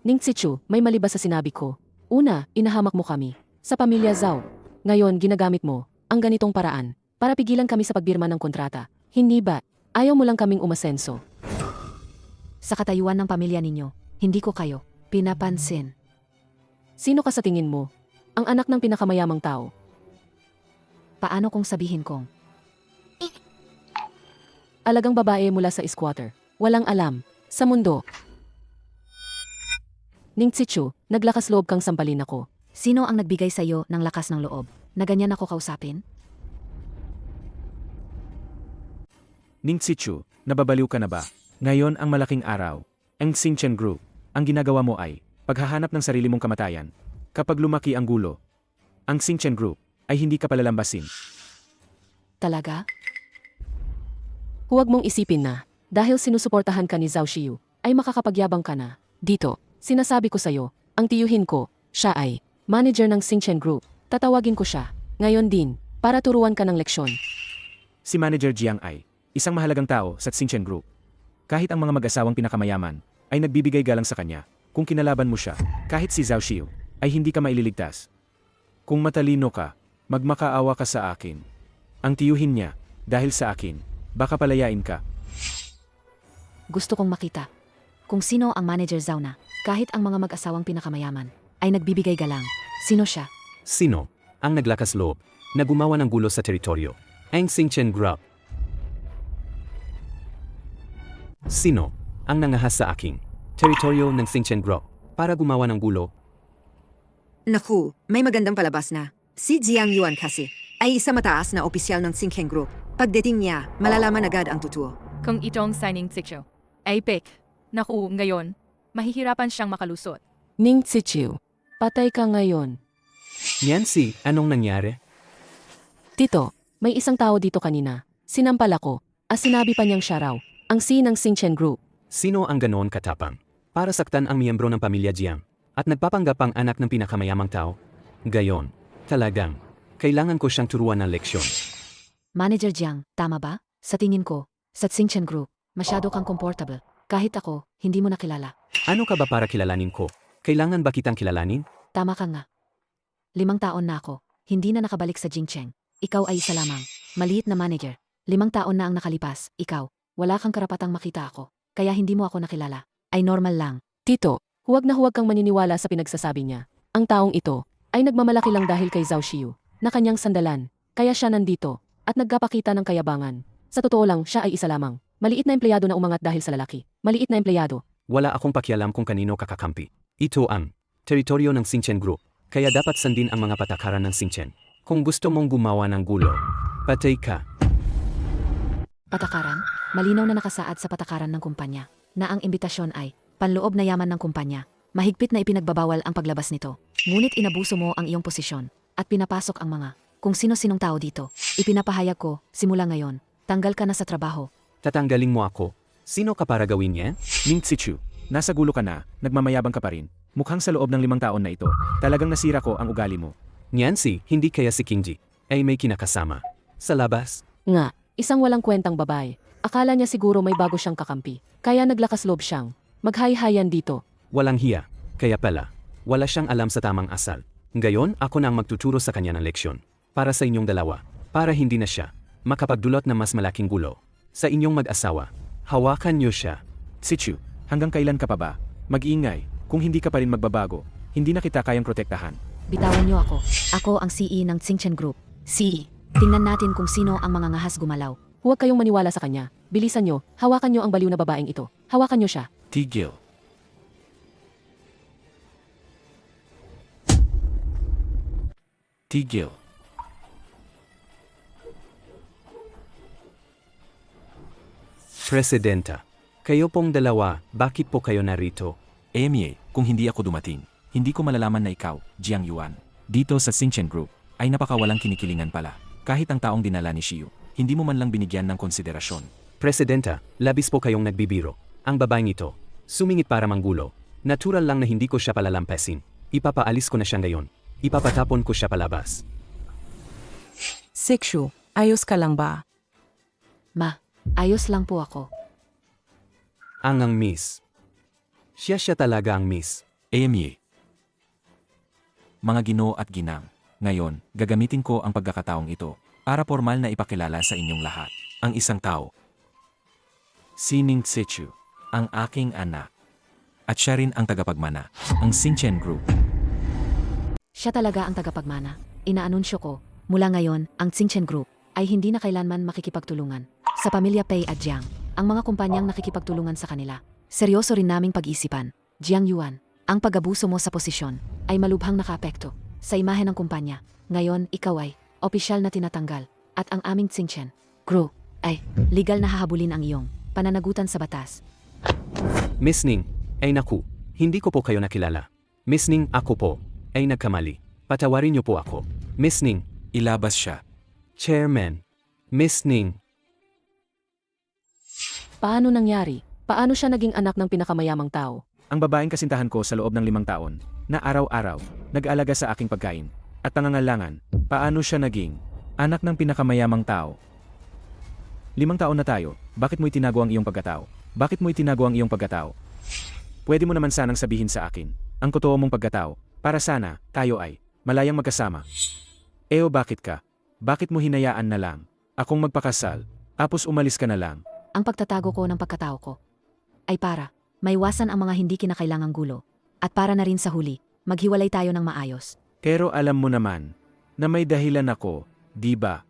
Ning Sichu, may mali ba sa sinabi ko? Una, inahamak mo kami sa pamilya Zhao. Ngayon, ginagamit mo ang ganitong paraan para pigilan kami sa pagbirma ng kontrata. Hindi ba? Ayaw mo lang kaming umasenso. Sa katayuan ng pamilya ninyo, hindi ko kayo pinapansin. Sino ka sa tingin mo? Ang anak ng pinakamayamang tao. Paano kung sabihin kong Alagang babae mula sa squatter. Walang alam. Sa mundo. Ning Sichu, naglakas loob kang sampalin ako. Sino ang nagbigay sa iyo ng lakas ng loob na ganyan ako kausapin? Ning Sichu, nababaliw ka na ba? Ngayon ang malaking araw. Ang Xingchen Group, ang ginagawa mo ay paghahanap ng sarili mong kamatayan. Kapag lumaki ang gulo, ang Xingchen Group ay hindi ka palalambasin. Talaga? Huwag mong isipin na, dahil sinusuportahan ka ni Zhao Xiu, ay makakapagyabang ka na. Dito, sinasabi ko sa'yo, ang tiyuhin ko, siya ay manager ng Xingchen Group. Tatawagin ko siya, ngayon din, para turuan ka ng leksyon. Si Manager Jiang ay isang mahalagang tao sa Xingchen Group. Kahit ang mga mag-asawang pinakamayaman ay nagbibigay galang sa kanya. Kung kinalaban mo siya, kahit si Zhao Xiu, ay hindi ka maililigtas. Kung matalino ka, magmakaawa ka sa akin. Ang tiyuhin niya, dahil sa akin, baka palayain ka. Gusto kong makita kung sino ang manager Zhao na, kahit ang mga mag-asawang pinakamayaman, ay nagbibigay galang. Sino siya? Sino ang naglakas loob na gumawa ng gulo sa teritoryo? Ang Xingchen Group. Sino ang nangahas sa aking teritoryo ng Xingchen Group para gumawa ng gulo? Naku, may magandang palabas na. Si Jiang Yuan kasi ay isa mataas na opisyal ng Xingchen Group. Pagdating niya, malalaman agad ang totoo. Kung itong signing Sichu ay fake. Naku, ngayon, mahihirapan siyang makalusot. Ning Tsichiu, patay ka ngayon. Nancy, anong nangyari? Tito, may isang tao dito kanina. Sinampal ako. Sinabi pa niyang siya raw. Ang C ng Xingchen Group. Sino ang ganoon katapang? Para saktan ang miyembro ng pamilya Jiang at nagpapanggap ang anak ng pinakamayamang tao? Gayon, talagang, kailangan ko siyang turuan ng leksyon. Manager Jiang, tama ba? Sa tingin ko, sa Xingchen Group, masyado kang comfortable. Kahit ako, hindi mo nakilala. Ano ka ba para kilalanin ko? Kailangan ba kitang kilalanin? Tama ka nga. 5 taon na ako, hindi na nakabalik sa Jingcheng. Ikaw ay isa lamang. Maliit na manager. 5 taon na ang nakalipas, ikaw. Wala kang karapatang makita ako. Kaya hindi mo ako nakilala. Ay normal lang. Tito, huwag na huwag kang maniniwala sa pinagsasabi niya. Ang taong ito ay nagmamalaki lang dahil kay Zhao Xiu na kanyang sandalan. Kaya siya nandito at nagpapakita ng kayabangan. Sa totoo lang, siya ay isa lamang. Maliit na empleyado na umangat dahil sa lalaki. Maliit na empleyado. Wala akong pakialam kung kanino kakakampi. Ito ang teritoryo ng Xingchen Group. Kaya dapat sundin ang mga patakaran ng Xingchen. Kung gusto mong gumawa ng gulo, patay ka. Patakaran? Malinaw na nakasaad sa patakaran ng kumpanya na ang imbitasyon ay panloob na yaman ng kumpanya. Mahigpit na ipinagbabawal ang paglabas nito. Ngunit inabuso mo ang iyong posisyon at pinapasok ang mga kung sino-sinong tao dito. Ipinapahayag ko, simula ngayon, tanggal ka na sa trabaho. Tatanggalin mo ako. Sino ka para gawin yan? Ning Tsichu, nasa gulo ka na, nagmamayabang ka pa rin. Mukhang sa loob ng 5 taon na ito, talagang nasira ko ang ugali mo. Nancy, hindi kaya si Kingji ay may kinakasama sa labas? Nga, isang walang kwentang babae. Akala niya siguro may bago siyang kakampi. Kaya naglakas loob siyang maghay-hayan dito. Walang hiya. Kaya pala, wala siyang alam sa tamang asal. Ngayon, ako na ang magtuturo sa kanya ng leksyon. Para sa inyong dalawa. Para hindi na siya makapagdulot ng mas malaking gulo. Sa inyong mag-asawa, hawakan niyo siya. Tsichu, hanggang kailan ka pa ba? Mag-ingay, kung hindi ka pa rin magbabago, hindi na kita kayang protektahan. Bitawan niyo ako. Ako ang CE ng Xingchen Group. CE. Tingnan natin kung sino ang mga ngahas gumalaw. Huwag kayong maniwala sa kanya. Bilisan nyo, hawakan nyo ang baliw na babaeng ito. Hawakan nyo siya. Tigil. Tigil. Presidenta, kayo pong dalawa, bakit po kayo narito? Emie, kung hindi ako dumating, hindi ko malalaman na ikaw, Jiang Yuan, dito sa Xingchen Group, ay napakawalang kinikilingan pala. Kahit ang taong dinala ni Xiu, hindi mo man lang binigyan ng konsiderasyon. Presidenta, labis po kayong nagbibiro. Ang babaeng ito, sumingit para manggulo. Natural lang na hindi ko siya palalampasin. Ipapaalis ko na siya ngayon. Ipapatapon ko siya palabas. Sikshu, ayos ka lang ba? Ma, ayos lang po ako. Ang miss. Siya talaga ang miss. Emie. Mga ginoo at ginang, ngayon, gagamitin ko ang pagkakataong ito para formal na ipakilala sa inyong lahat ang isang tao. Si Ning Tsichu, ang aking anak. At siya rin ang tagapagmana, ang Xingchen Group. Siya talaga ang tagapagmana. Inaanunsyo ko, mula ngayon, ang Xingchen Group ay hindi na kailanman makikipagtulungan sa pamilya Pei at Jiang, ang mga kumpanyang nakikipagtulungan sa kanila. Seryoso rin naming pag-isipan, Jiang Yuan, ang pag-abuso mo sa posisyon ay malubhang nakaapekto sa imahe ng kumpanya. Ngayon, ikaw ay opisyal na tinatanggal at ang aming Xingchen Group ay legal na hahabulin ang iyong pananagutan sa batas. Miss Ning, ay naku, hindi ko po kayo nakilala. Miss Ning, ako po, ay nagkamali. Patawarin niyo po ako. Miss Ning, ilabas siya. Chairman, Miss Ning. Paano nangyari? Paano siya naging anak ng pinakamayamang tao? Ang babaeng kasintahan ko sa loob ng 5 taon, na araw-araw, nag-alaga sa aking pagkain, at pangangailangan, paano siya naging anak ng pinakamayamang tao? 5 taon na tayo, bakit mo itinago ang iyong pagkatao? Bakit mo itinago ang iyong pagkatao? Pwede mo naman sanang sabihin sa akin, ang totoo mong pagkatao, para sana, tayo ay malayang magkasama. Eo, bakit ka? Bakit mo hinayaan na lang akong magpakasal, tapos umalis ka na lang? Ang pagtatago ko ng pagkatao ko ay para maiwasan ang mga hindi kinakailangang gulo at para na rin sa huli, maghiwalay tayo ng maayos. Pero alam mo naman na may dahilan ako, di ba?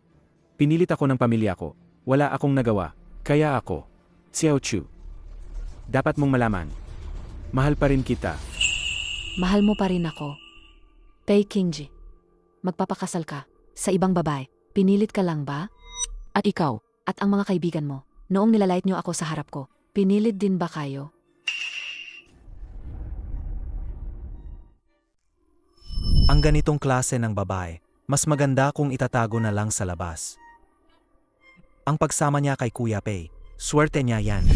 Pinilit ako ng pamilya ko, wala akong nagawa, kaya ako, Xiao Chu. Dapat mong malaman, mahal pa rin kita. Mahal mo pa rin ako. Pei Kingji, magpapakasal ka sa ibang babae, pinilit ka lang ba? At ikaw? At ang mga kaibigan mo, noong nilalait niyo ako sa harap ko, pinilit din ba kayo? Ang ganitong klase ng babae, mas maganda kung itatago na lang sa labas. Ang pagsama niya kay Kuya Pei, swerte niya yan.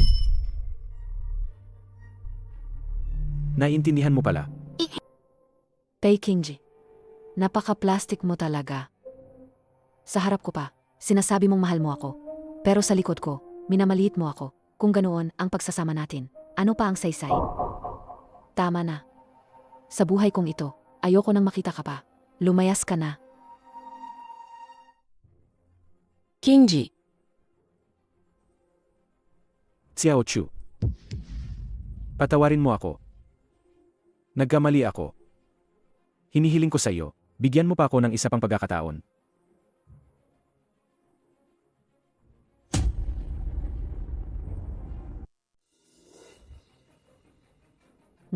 Naiintindihan mo pala. Pei Kingji, napaka-plastic mo talaga. Sa harap ko pa, sinasabi mong mahal mo ako. Pero sa likod ko, minamaliit mo ako. Kung ganoon ang pagsasama natin, ano pa ang saysay? Tama na. Sa buhay kong ito, ayoko nang makita ka pa. Lumayas ka na. Kingji, Xiao Chu. Patawarin mo ako. Nagkamali ako. Hinihiling ko sa iyo, bigyan mo pa ako ng isa pang pagkakataon.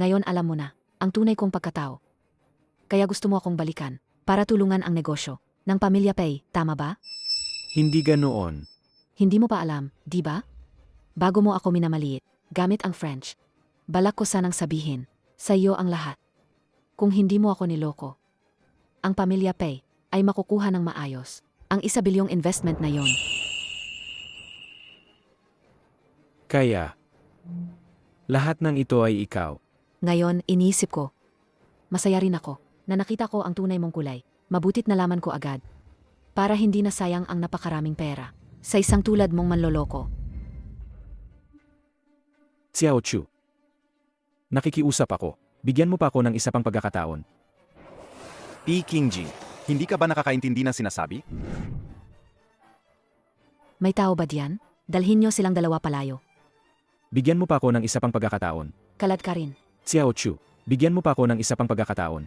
Ngayon alam mo na, ang tunay kong pagkatao. Kaya gusto mo akong balikan, para tulungan ang negosyo, ng pamilya Pei, tama ba? Hindi ganoon. Hindi mo pa alam, di ba? Bago mo ako minamaliit, gamit ang French. Balak ko sanang sabihin, sa iyo ang lahat. Kung hindi mo ako niloko, ang pamilya Pei ay makukuha ng maayos. Ang 1 bilyong investment na yon. Kaya, lahat ng ito ay ikaw. Ngayon, iniisip ko. Masaya rin ako na nakita ko ang tunay mong kulay. Mabutit nalaman ko agad. Para hindi na sayang ang napakaraming pera. Sa isang tulad mong manloloko. Xiao Chu. Nakikiusap ako. Bigyan mo pa ako ng isa pang pagkakataon. P. Kingji, hindi ka ba nakakaintindi ng sinasabi? May tao ba diyan? Dalhin niyo silang dalawa palayo. Bigyan mo pa ako ng isa pang pagkakataon. Kalad ka rin. Xiao Chu, bigyan mo pa ako ng isa pang pagkakataon.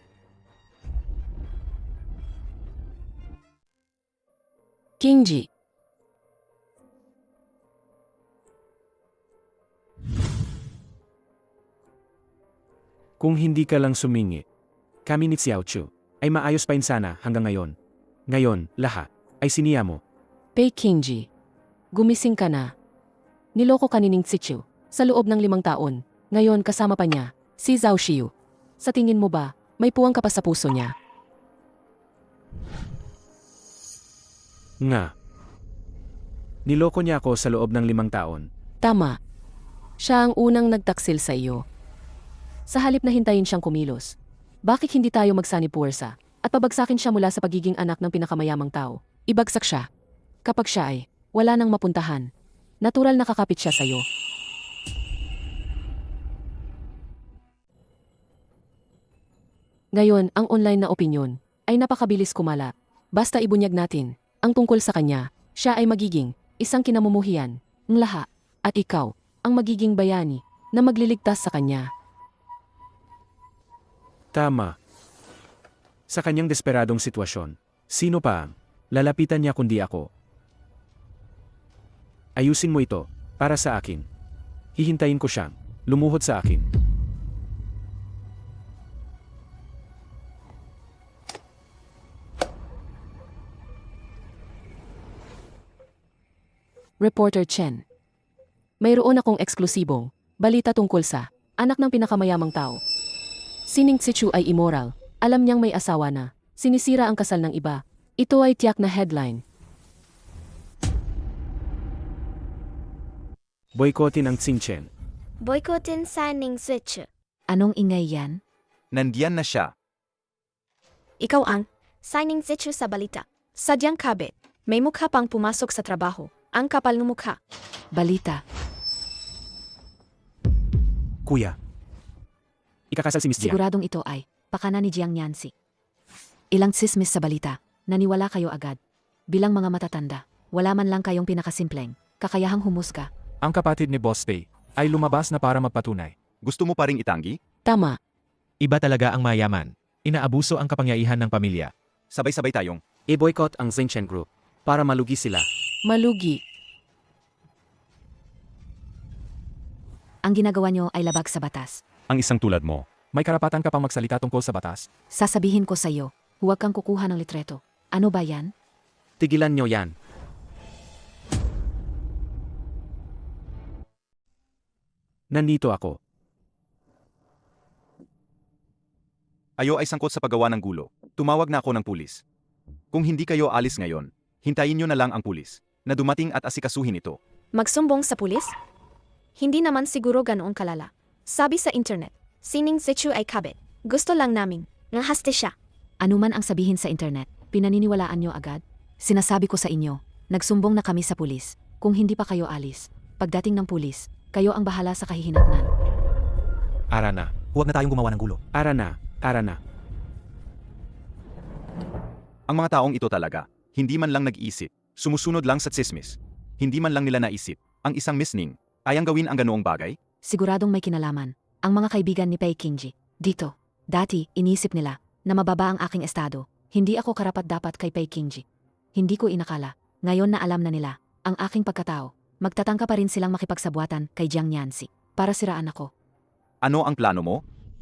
Kingji, Kung hindi ka lang sumingi, kami ni Xiao Chu ay maayos pa rin sana hanggang ngayon. Ngayon, lahat ay siniya mo. Pei Kingji, gumising ka na. Niloko ka ni Ning Xichu sa loob ng 5 taon. Ngayon kasama pa niya, si Zhao Xiu. Sa tingin mo ba, may puwang ka pa sa puso niya? Nga. Niloko niya ako sa loob ng 5 taon. Tama. Siya ang unang nagtaksil sa iyo. Sa halip na hintayin siyang kumilos, bakit hindi tayo magsani-puwersa at pabagsakin siya mula sa pagiging anak ng pinakamayamang tao? Ibagsak siya. Kapag siya ay wala nang mapuntahan, natural na kakapit siya sa iyo. Ngayon, ang online na opinyon ay napakabilis kumalat. Basta ibunyag natin ang tungkol sa kanya, siya ay magiging isang kinamumuhian, ng lahat, at ikaw ang magiging bayani na magliligtas sa kanya. Tama. Sa kanyang desperadong sitwasyon, sino pa ang lalapitan niya kundi ako? Ayusin mo ito, para sa akin. Hihintayin ko siyang lumuhod sa akin. Reporter Chen. Mayroon akong eksklusibong balita tungkol sa anak ng pinakamayamang tao. Si Ning Xichu ay immoral. Alam niyang may asawa na. Sinisira ang kasal ng iba. Ito ay tiyak na headline. Boykotin ang Xinchen. Boycottin sa Ning Xichu. Anong ingay yan? Nandiyan na siya. Ikaw ang Ning Xichu sa balita. Sadyang kabit. May mukha pang pumasok sa trabaho. Ang kapal ng mukha. Balita. Kuya, Ikakasal si Miss Jiang. Siguradong ito ay pakana ni Jiang Yancy. Ilang tsismis sa balita. Naniwala kayo agad. Bilang mga matatanda, wala man lang kayong pinakasimpleng kakayahang humusga. Ang kapatid ni Boss Pei ay lumabas na para magpatunay. Gusto mo pa ring itanggi? Tama. Iba talaga ang mayaman. Inaabuso ang kapangyarihan ng pamilya. Sabay-sabay tayong. I-boycott ang Xinchen Group para malugi sila. Malugi. Ang ginagawa nyo ay labag sa batas. Ang isang tulad mo. May karapatan ka pang magsalita tungkol sa batas. Sasabihin ko sa iyo, huwag kang kukuha ng litreto. Ano ba yan? Tigilan nyo yan. Nandito ako. Ayo ay sangkot sa paggawa ng gulo. Tumawag na ako ng pulis. Kung hindi kayo alis ngayon, hintayin nyo na lang ang pulis na dumating at asikasuhin ito. Magsumbong sa pulis? Hindi naman siguro ganoong kalala. Sabi sa internet, sining Sichu ay kabit. Gusto lang naming, nga haste siya. Ano man ang sabihin sa internet, pinaniniwalaan nyo agad? Sinasabi ko sa inyo, nagsumbong na kami sa pulis. Kung hindi pa kayo alis, pagdating ng pulis, kayo ang bahala sa kahihinatnan. Ara na. Huwag na tayong gumawa ng gulo. Ara na. Ara na. Ang mga taong ito talaga, hindi man lang nag-isip, sumusunod lang sa tsismis. Hindi man lang nila naisip, ang isang misning, ay ang gawin ang ganoong bagay? Siguradong may kinalaman. Ang mga kaibigan ni Pei Kingji, dito, dati, inisip nila, na mababa ang aking estado. Hindi ako karapat-dapat kay Pei Kingji. Hindi ko inakala, ngayon na alam na nila, ang aking pagkatao, magtatangka pa rin silang makipagsabuatan kay Jiang Yanxi, para siraan ako. Ano ang plano mo?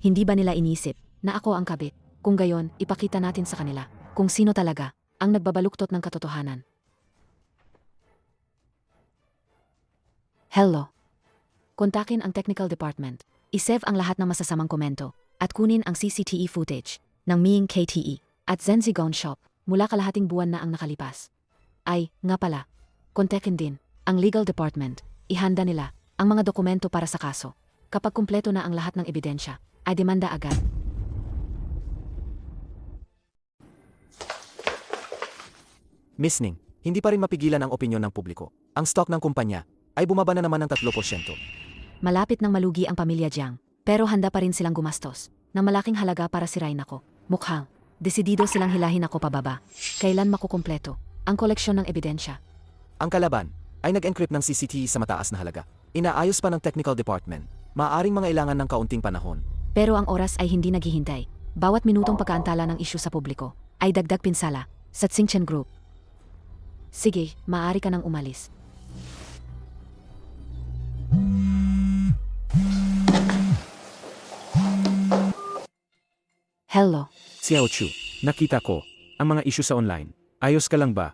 Hindi ba nila inisip, na ako ang kabit? Kung gayon, ipakita natin sa kanila, kung sino talaga, ang nagbabaluktot ng katotohanan. Hello. Kontakin ang technical department, isave ang lahat ng masasamang komento, at kunin ang CCTV footage ng Ming KTE at Zenzi Gone Shop mula kalahating buwan na ang nakalipas. Ay, nga pala, kontakin din ang legal department, ihanda nila ang mga dokumento para sa kaso. Kapag kumpleto na ang lahat ng ebidensya, ay demanda agad. Miss Ning, hindi pa rin mapigilan ang opinyon ng publiko. Ang stock ng kumpanya ay bumaba na naman ng 3%. Malapit nang malugi ang pamilya Jiang, pero handa pa rin silang gumastos ng malaking halaga para sirain ako. Mukhang, desidido silang hilahin ako pababa. Kailan makukumpleto ang koleksyon ng ebidensya? Ang kalaban ay nag-encrypt ng CCTV sa mataas na halaga. Inaayos pa ng technical department. Maaring mangailangan ng kaunting panahon. Pero ang oras ay hindi naghihintay. Bawat minutong pagkaantala ng isyu sa publiko ay dagdag pinsala sa Tsingchen Group. Sige, maaari ka nang umalis. Hello. Xiao Chu, nakita ko ang mga issue sa online. Ayos ka lang ba?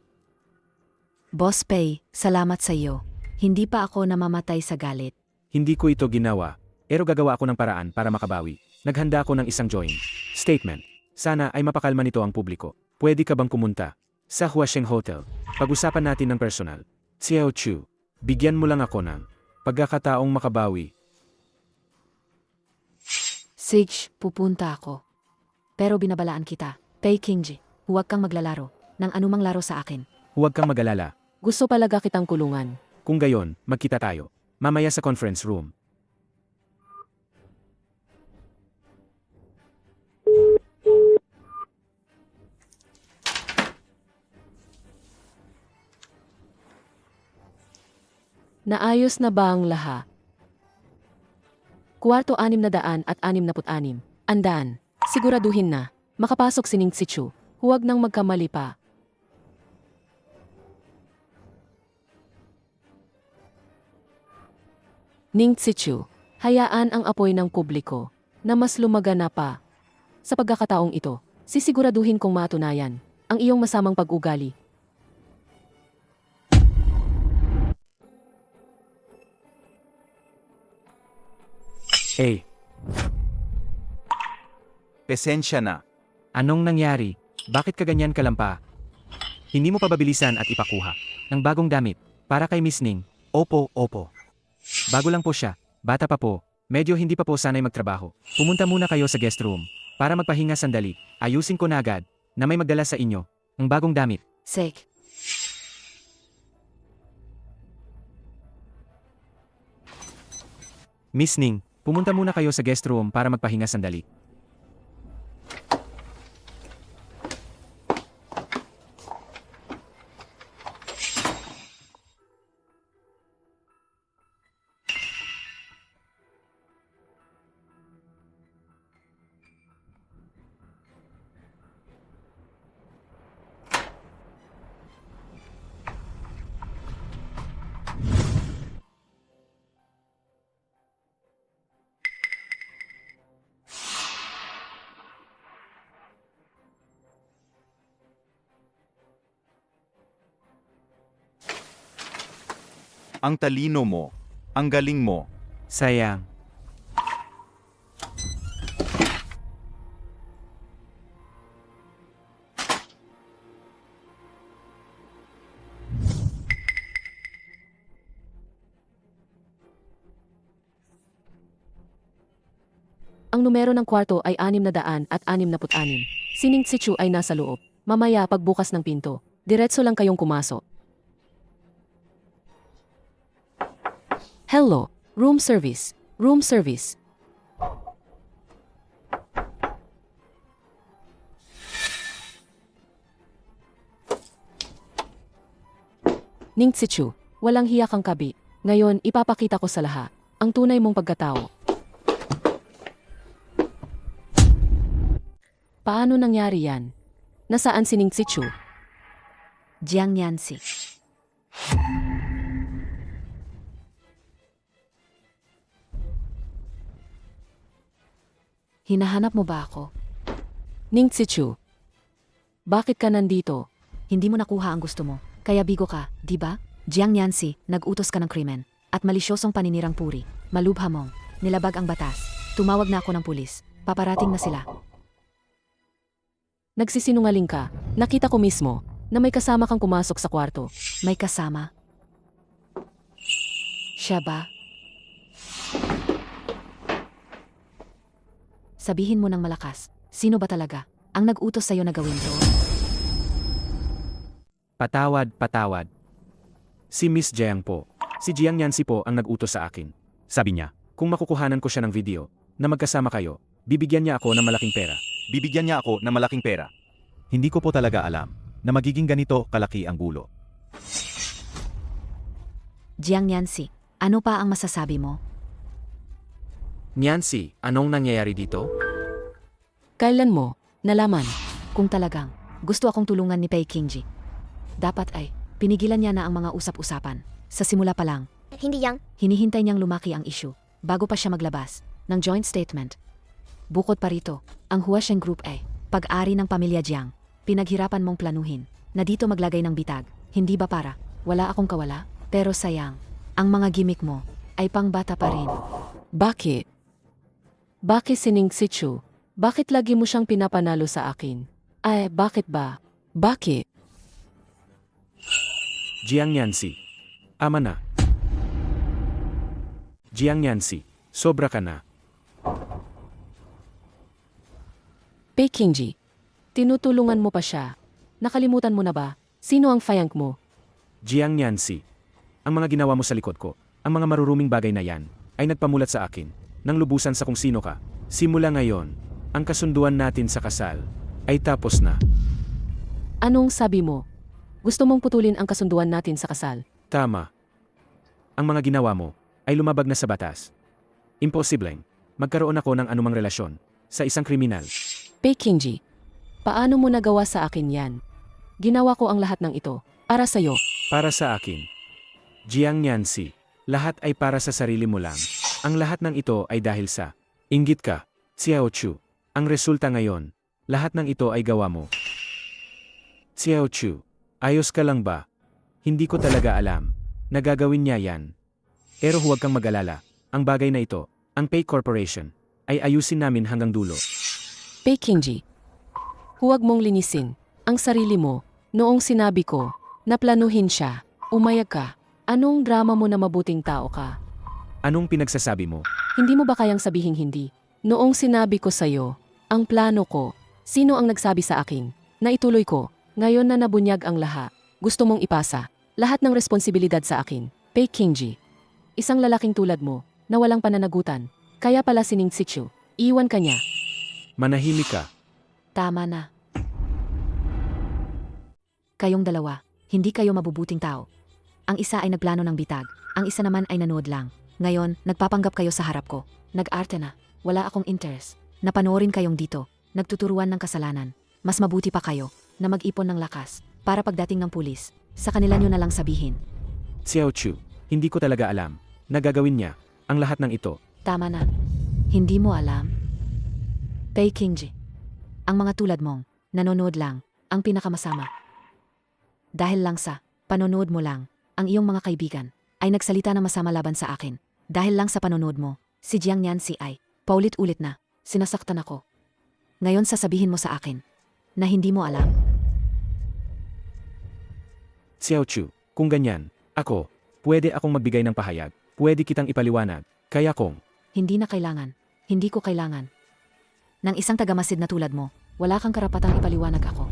Boss Pei, salamat sa iyo. Hindi pa ako namamatay sa galit. Hindi ko ito ginawa, pero gagawa ako ng paraan para makabawi. Naghanda ako ng isang joint statement. Sana ay mapakalma nito ang publiko. Pwede ka bang pumunta sa Huasheng Hotel? Pag-usapan natin ng personal. Xiao Chu, bigyan mo lang ako ng pagkakataong makabawi. Sige, pupunta ako. Pero binabalaan kita, Pei Kingji, huwag kang maglalaro ng anumang laro sa akin. Huwag kang mag-alala. Gusto palaga kitang kulungan. Kung gayon, magkita tayo. Mamaya sa conference room. Naayos na ba ang lahat? Kwarto 666. Andaan. Siguraduhin na. Makapasok si Ning Sichu. Huwag nang magkamali pa. Ning Sichu, hayaan ang apoy ng publiko na mas lumagana pa. Sa pagkakataong ito, sisiguraduhin kong matunayan ang iyong masamang pag-ugali. Hey, Pesensya na. anong nangyari? Bakit ka ganyan kalampa? Hindi mo pa babilisan at ipakuha ng bagong damit para kay Miss Ning. Opo, opo. Bago lang po siya, bata pa po, medyo hindi pa po sanay magtrabaho. Pumunta muna kayo sa guest room para magpahinga sandali. Ayusin ko na agad na may magdala sa inyo ng bagong damit. Sige. Miss Ning, pumunta muna kayo sa guest room para magpahinga sandali. Ang talino mo. Ang galing mo. Sayang. Ang numero ng kwarto ay 666. Sining Sichu ay nasa loob. Mamaya pagbukas ng pinto, diretso lang kayong kumasok. Hello, room service. Room service. Ning Sichu, walang hiya kang kabi. Ngayon, ipapakita ko sa lahat ang tunay mong pagkatao. Paano nangyari yan? Nasaan si Ning Sichu? Jiang Yanxi. Hinahanap mo ba ako? Ning Sichu, bakit ka nandito? Hindi mo nakuha ang gusto mo, kaya bigo ka, di ba? Jiang Yanxi, nag-utos ka ng krimen, at malisyosong paninirang puri, malubha mong, nilabag ang batas. Tumawag na ako ng pulis, paparating na sila. Nagsisinungaling ka, nakita ko mismo, na may kasama kang pumasok sa kwarto. May kasama? Siya ba? Sabihin mo ng malakas, sino ba talaga ang nag-utos sa'yo na gawin to? Patawad, patawad. Si Miss Jiang po. Si Jiang Yanxi po ang nag-utos sa akin. Sabi niya, kung makukuhanan ko siya ng video, na magkasama kayo, bibigyan niya ako ng malaking pera. Bibigyan niya ako ng malaking pera. Hindi ko po talaga alam na magiging ganito kalaki ang gulo. Jiang Yanxi, ano pa ang masasabi mo? Yanxi, anong nangyayari dito? Kailan mo nalaman? Kung talagang gusto akong tulungan ni Pei Qingji, dapat ay pinigilan niya na ang mga usap-usapan. Sa simula pa lang, Hindi yang. hinihintay niyang lumaki ang issue bago pa siya maglabas ng joint statement. Bukod pa rito, ang Huasheng Group ay pag-ari ng pamilya Jiang. Pinaghirapan mong planuhin na dito maglagay ng bitag. Hindi ba para wala akong kawala? Pero sayang, ang mga gimmick mo ay pangbata pa rin. Bakit? Bakit si Ning Sichu? Bakit lagi mo siyang pinapanalo sa akin? Ay, bakit ba? Bakit? Jiang Yanxi. Ama na. Jiang Yanxi, sobra ka na. Pei Qingji, tinutulungan mo pa siya. Nakalimutan mo na ba? Sino ang fayank mo? Jiang Yanxi. Ang mga ginawa mo sa likod ko, ang mga maruruming bagay na yan, ay nagpamulat sa akin, nang lubusan sa kung sino ka. Simula ngayon, ang kasunduan natin sa kasal, ay tapos na. Anong sabi mo? Gusto mong putulin ang kasunduan natin sa kasal? Tama. Ang mga ginawa mo, ay lumabag na sa batas. Imposibleng, magkaroon ako ng anumang relasyon, sa isang kriminal. Pei Qingji, paano mo nagawa sa akin yan? Ginawa ko ang lahat ng ito, para sa'yo. Para sa akin. Jiang Yanxi, lahat ay para sa sarili mo lang. Ang lahat ng ito ay dahil sa inggit ka, Xiao Chu. Ang resulta ngayon, lahat ng ito ay gawa mo. Xiao Chu, ayos ka lang ba? Hindi ko talaga alam. Nagagawin niya yan. Pero huwag kang mag-alala. Ang bagay na ito, ang Pei Corporation, ay ayusin namin hanggang dulo. Pei Qingji, huwag mong linisin ang sarili mo noong sinabi ko na planuhin siya. Umayag ka. Anong drama mo na mabuting tao ka? Anong pinagsasabi mo? Hindi mo ba kayang sabihing hindi? Noong sinabi ko sa'yo, ang plano ko, sino ang nagsabi sa akin, na ituloy ko, ngayon na nabunyag ang lahat, gusto mong ipasa, lahat ng responsibilidad sa akin, Pei Qingji. Isang lalaking tulad mo, na walang pananagutan, kaya pala si Ning Sichu, iwan ka niya. Manahimik ka. Tama na. Kayong dalawa, hindi kayo mabubuting tao. Ang isa ay nagplano ng bitag, ang isa naman ay nanood lang. Ngayon, nagpapanggap kayo sa harap ko. Nag-arte na. Wala akong interest. Napanoorin kayong dito. Nagtuturuan ng kasalanan. Mas mabuti pa kayo na mag-ipon ng lakas para pagdating ng pulis, sa kanila nyo na lang sabihin. Xiao Chu, hindi ko talaga alam. Nagagawin niya ang lahat ng ito. Tama na. Hindi mo alam? Pei Qingji, ang mga tulad mong nanonood lang ang pinakamasama. Dahil lang sa panonood mo lang, ang iyong mga kaibigan ay nagsalita na masama laban sa akin. Dahil lang sa panonood mo, si Jiang Yanxi ay paulit-ulit na sinasaktan ako. Ngayon sasabihin mo sa akin na hindi mo alam. Xiao Chu, kung ganyan, pwede akong magbigay ng pahayag. Pwede kitang ipaliwanag. Kaya kung hindi na kailangan, hindi ko kailangan ng isang tagamasid na tulad mo. Wala kang karapatang ipaliwanag ako.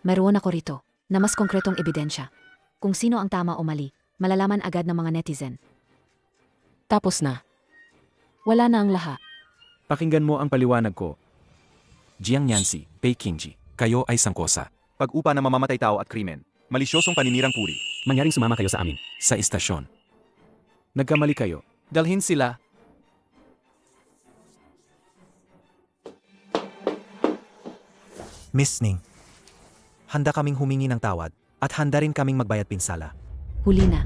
Meron ako rito na mas konkretong ebidensya. Kung sino ang tama o mali, malalaman agad ng mga netizen. Tapos na. Wala na ang lahat. Pakinggan mo ang paliwanag ko. Jiang Yancy, Pei Qingji, kayo ay sangkosa. Pag-upa na mamamatay tao at krimen. Malisyosong paninirang puri. Mangyaring sumama kayo sa amin. Sa istasyon. Nagkamali kayo. Dalhin sila. Miss Ning, handa kaming humingi ng tawad at handa rin kaming magbayad pinsala. Huli na.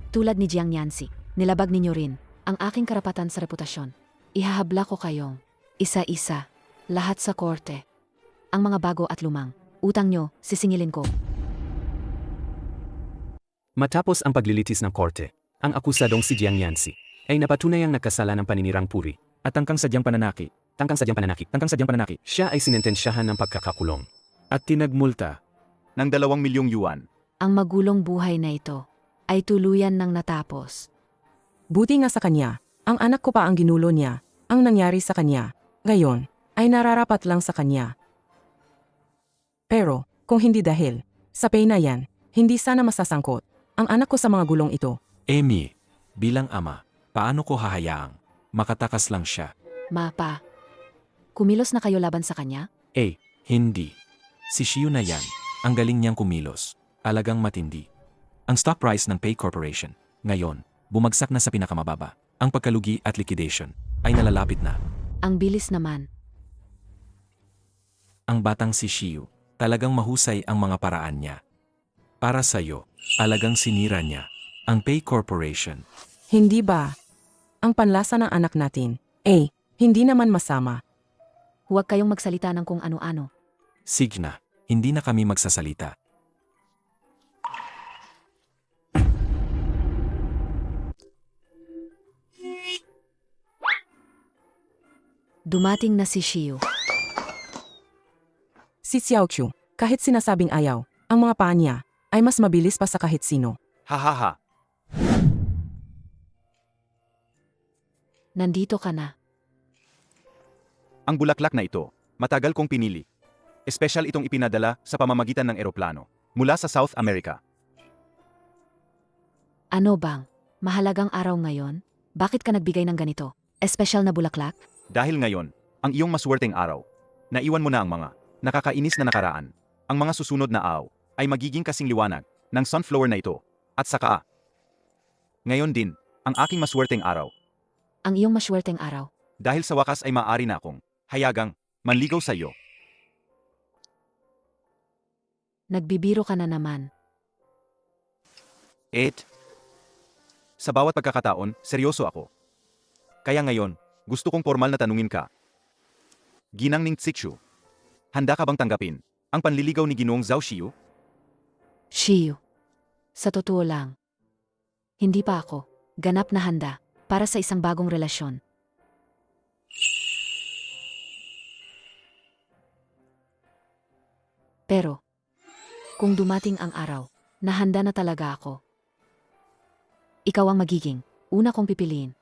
Tulad ni Jiang Yancy, nilabag ninyo rin ang aking karapatan sa reputasyon. Ihahabla ko kayong isa-isa, lahat sa korte. Ang mga bago at lumang, utang nyo, sisingilin ko. Matapos ang paglilitis ng korte, ang akusadong si Jiang Yancy ay napatunayang nagkasala ng paninirang puri. At tangkang sadyang pananaki. Tangkang sadyang pananaki. Siya ay sinentensyahan ng pagkakakulong. At tinagmulta. Ng 2 milyong yuan. Ang magulong buhay na ito ay tuluyan ng natapos. Buti nga sa kanya, ang anak ko pa ang ginulo niya, ang nangyari sa kanya. Ngayon, ay nararapat lang sa kanya. Pero, kung hindi dahil, sa pay na yan, hindi sana masasangkot ang anak ko sa mga gulong ito. Amy, bilang ama, paano ko hahayaang makatakas lang siya? Mapa, kumilos na kayo laban sa kanya? Hindi. Si Shiyu na yan, ang galing niyang kumilos. Alagang matindi. Ang stock price ng Pay Corporation, ngayon, bumagsak na sa pinakamababa. Ang pagkalugi at liquidation ay nalalapit na. Ang bilis naman. Ang batang si Shiyu, talagang mahusay ang mga paraan niya. Para sa'yo, alagang sinira niya ang Pay Corporation. Hindi ba? Ang panlasa ng anak natin, hindi naman masama. Huwag kayong magsalita ng kung ano-ano. Signa, hindi na kami magsasalita. Dumating na si Shiyu. Si Xiaoqiu, kahit sinasabing ayaw, ang mga paa niya ay mas mabilis pa sa kahit sino. Hahaha. Nandito ka na. Ang bulaklak na ito, matagal kong pinili. Espesyal itong ipinadala sa pamamagitan ng eroplano mula sa South America. Ano bang? Mahalagang araw ngayon? Bakit ka nagbigay ng ganito? Espesyal na bulaklak? Dahil ngayon, ang iyong maswerteng araw, naiwan mo na ang mga nakakainis na nakaraan. Ang mga susunod na araw ay magiging kasing liwanag ng sunflower na ito. At saka, ngayon din, ang aking maswerteng araw. Ang iyong maswerteng araw. Dahil sa wakas ay maaari na akong hayagang manligaw sa iyo. Nagbibiro ka na naman. Sa bawat pagkakataon, seryoso ako. Kaya ngayon, gusto kong formal na tanungin ka. Ginang Ning Tsichu, handa ka bang tanggapin ang panliligaw ni Ginoong Zhao Shiyu? Shiyu. Sa totoo lang. Hindi pa ako ganap na handa para sa isang bagong relasyon. Pero, kung dumating ang araw na handa na talaga ako, ikaw ang magiging una kong pipiliin.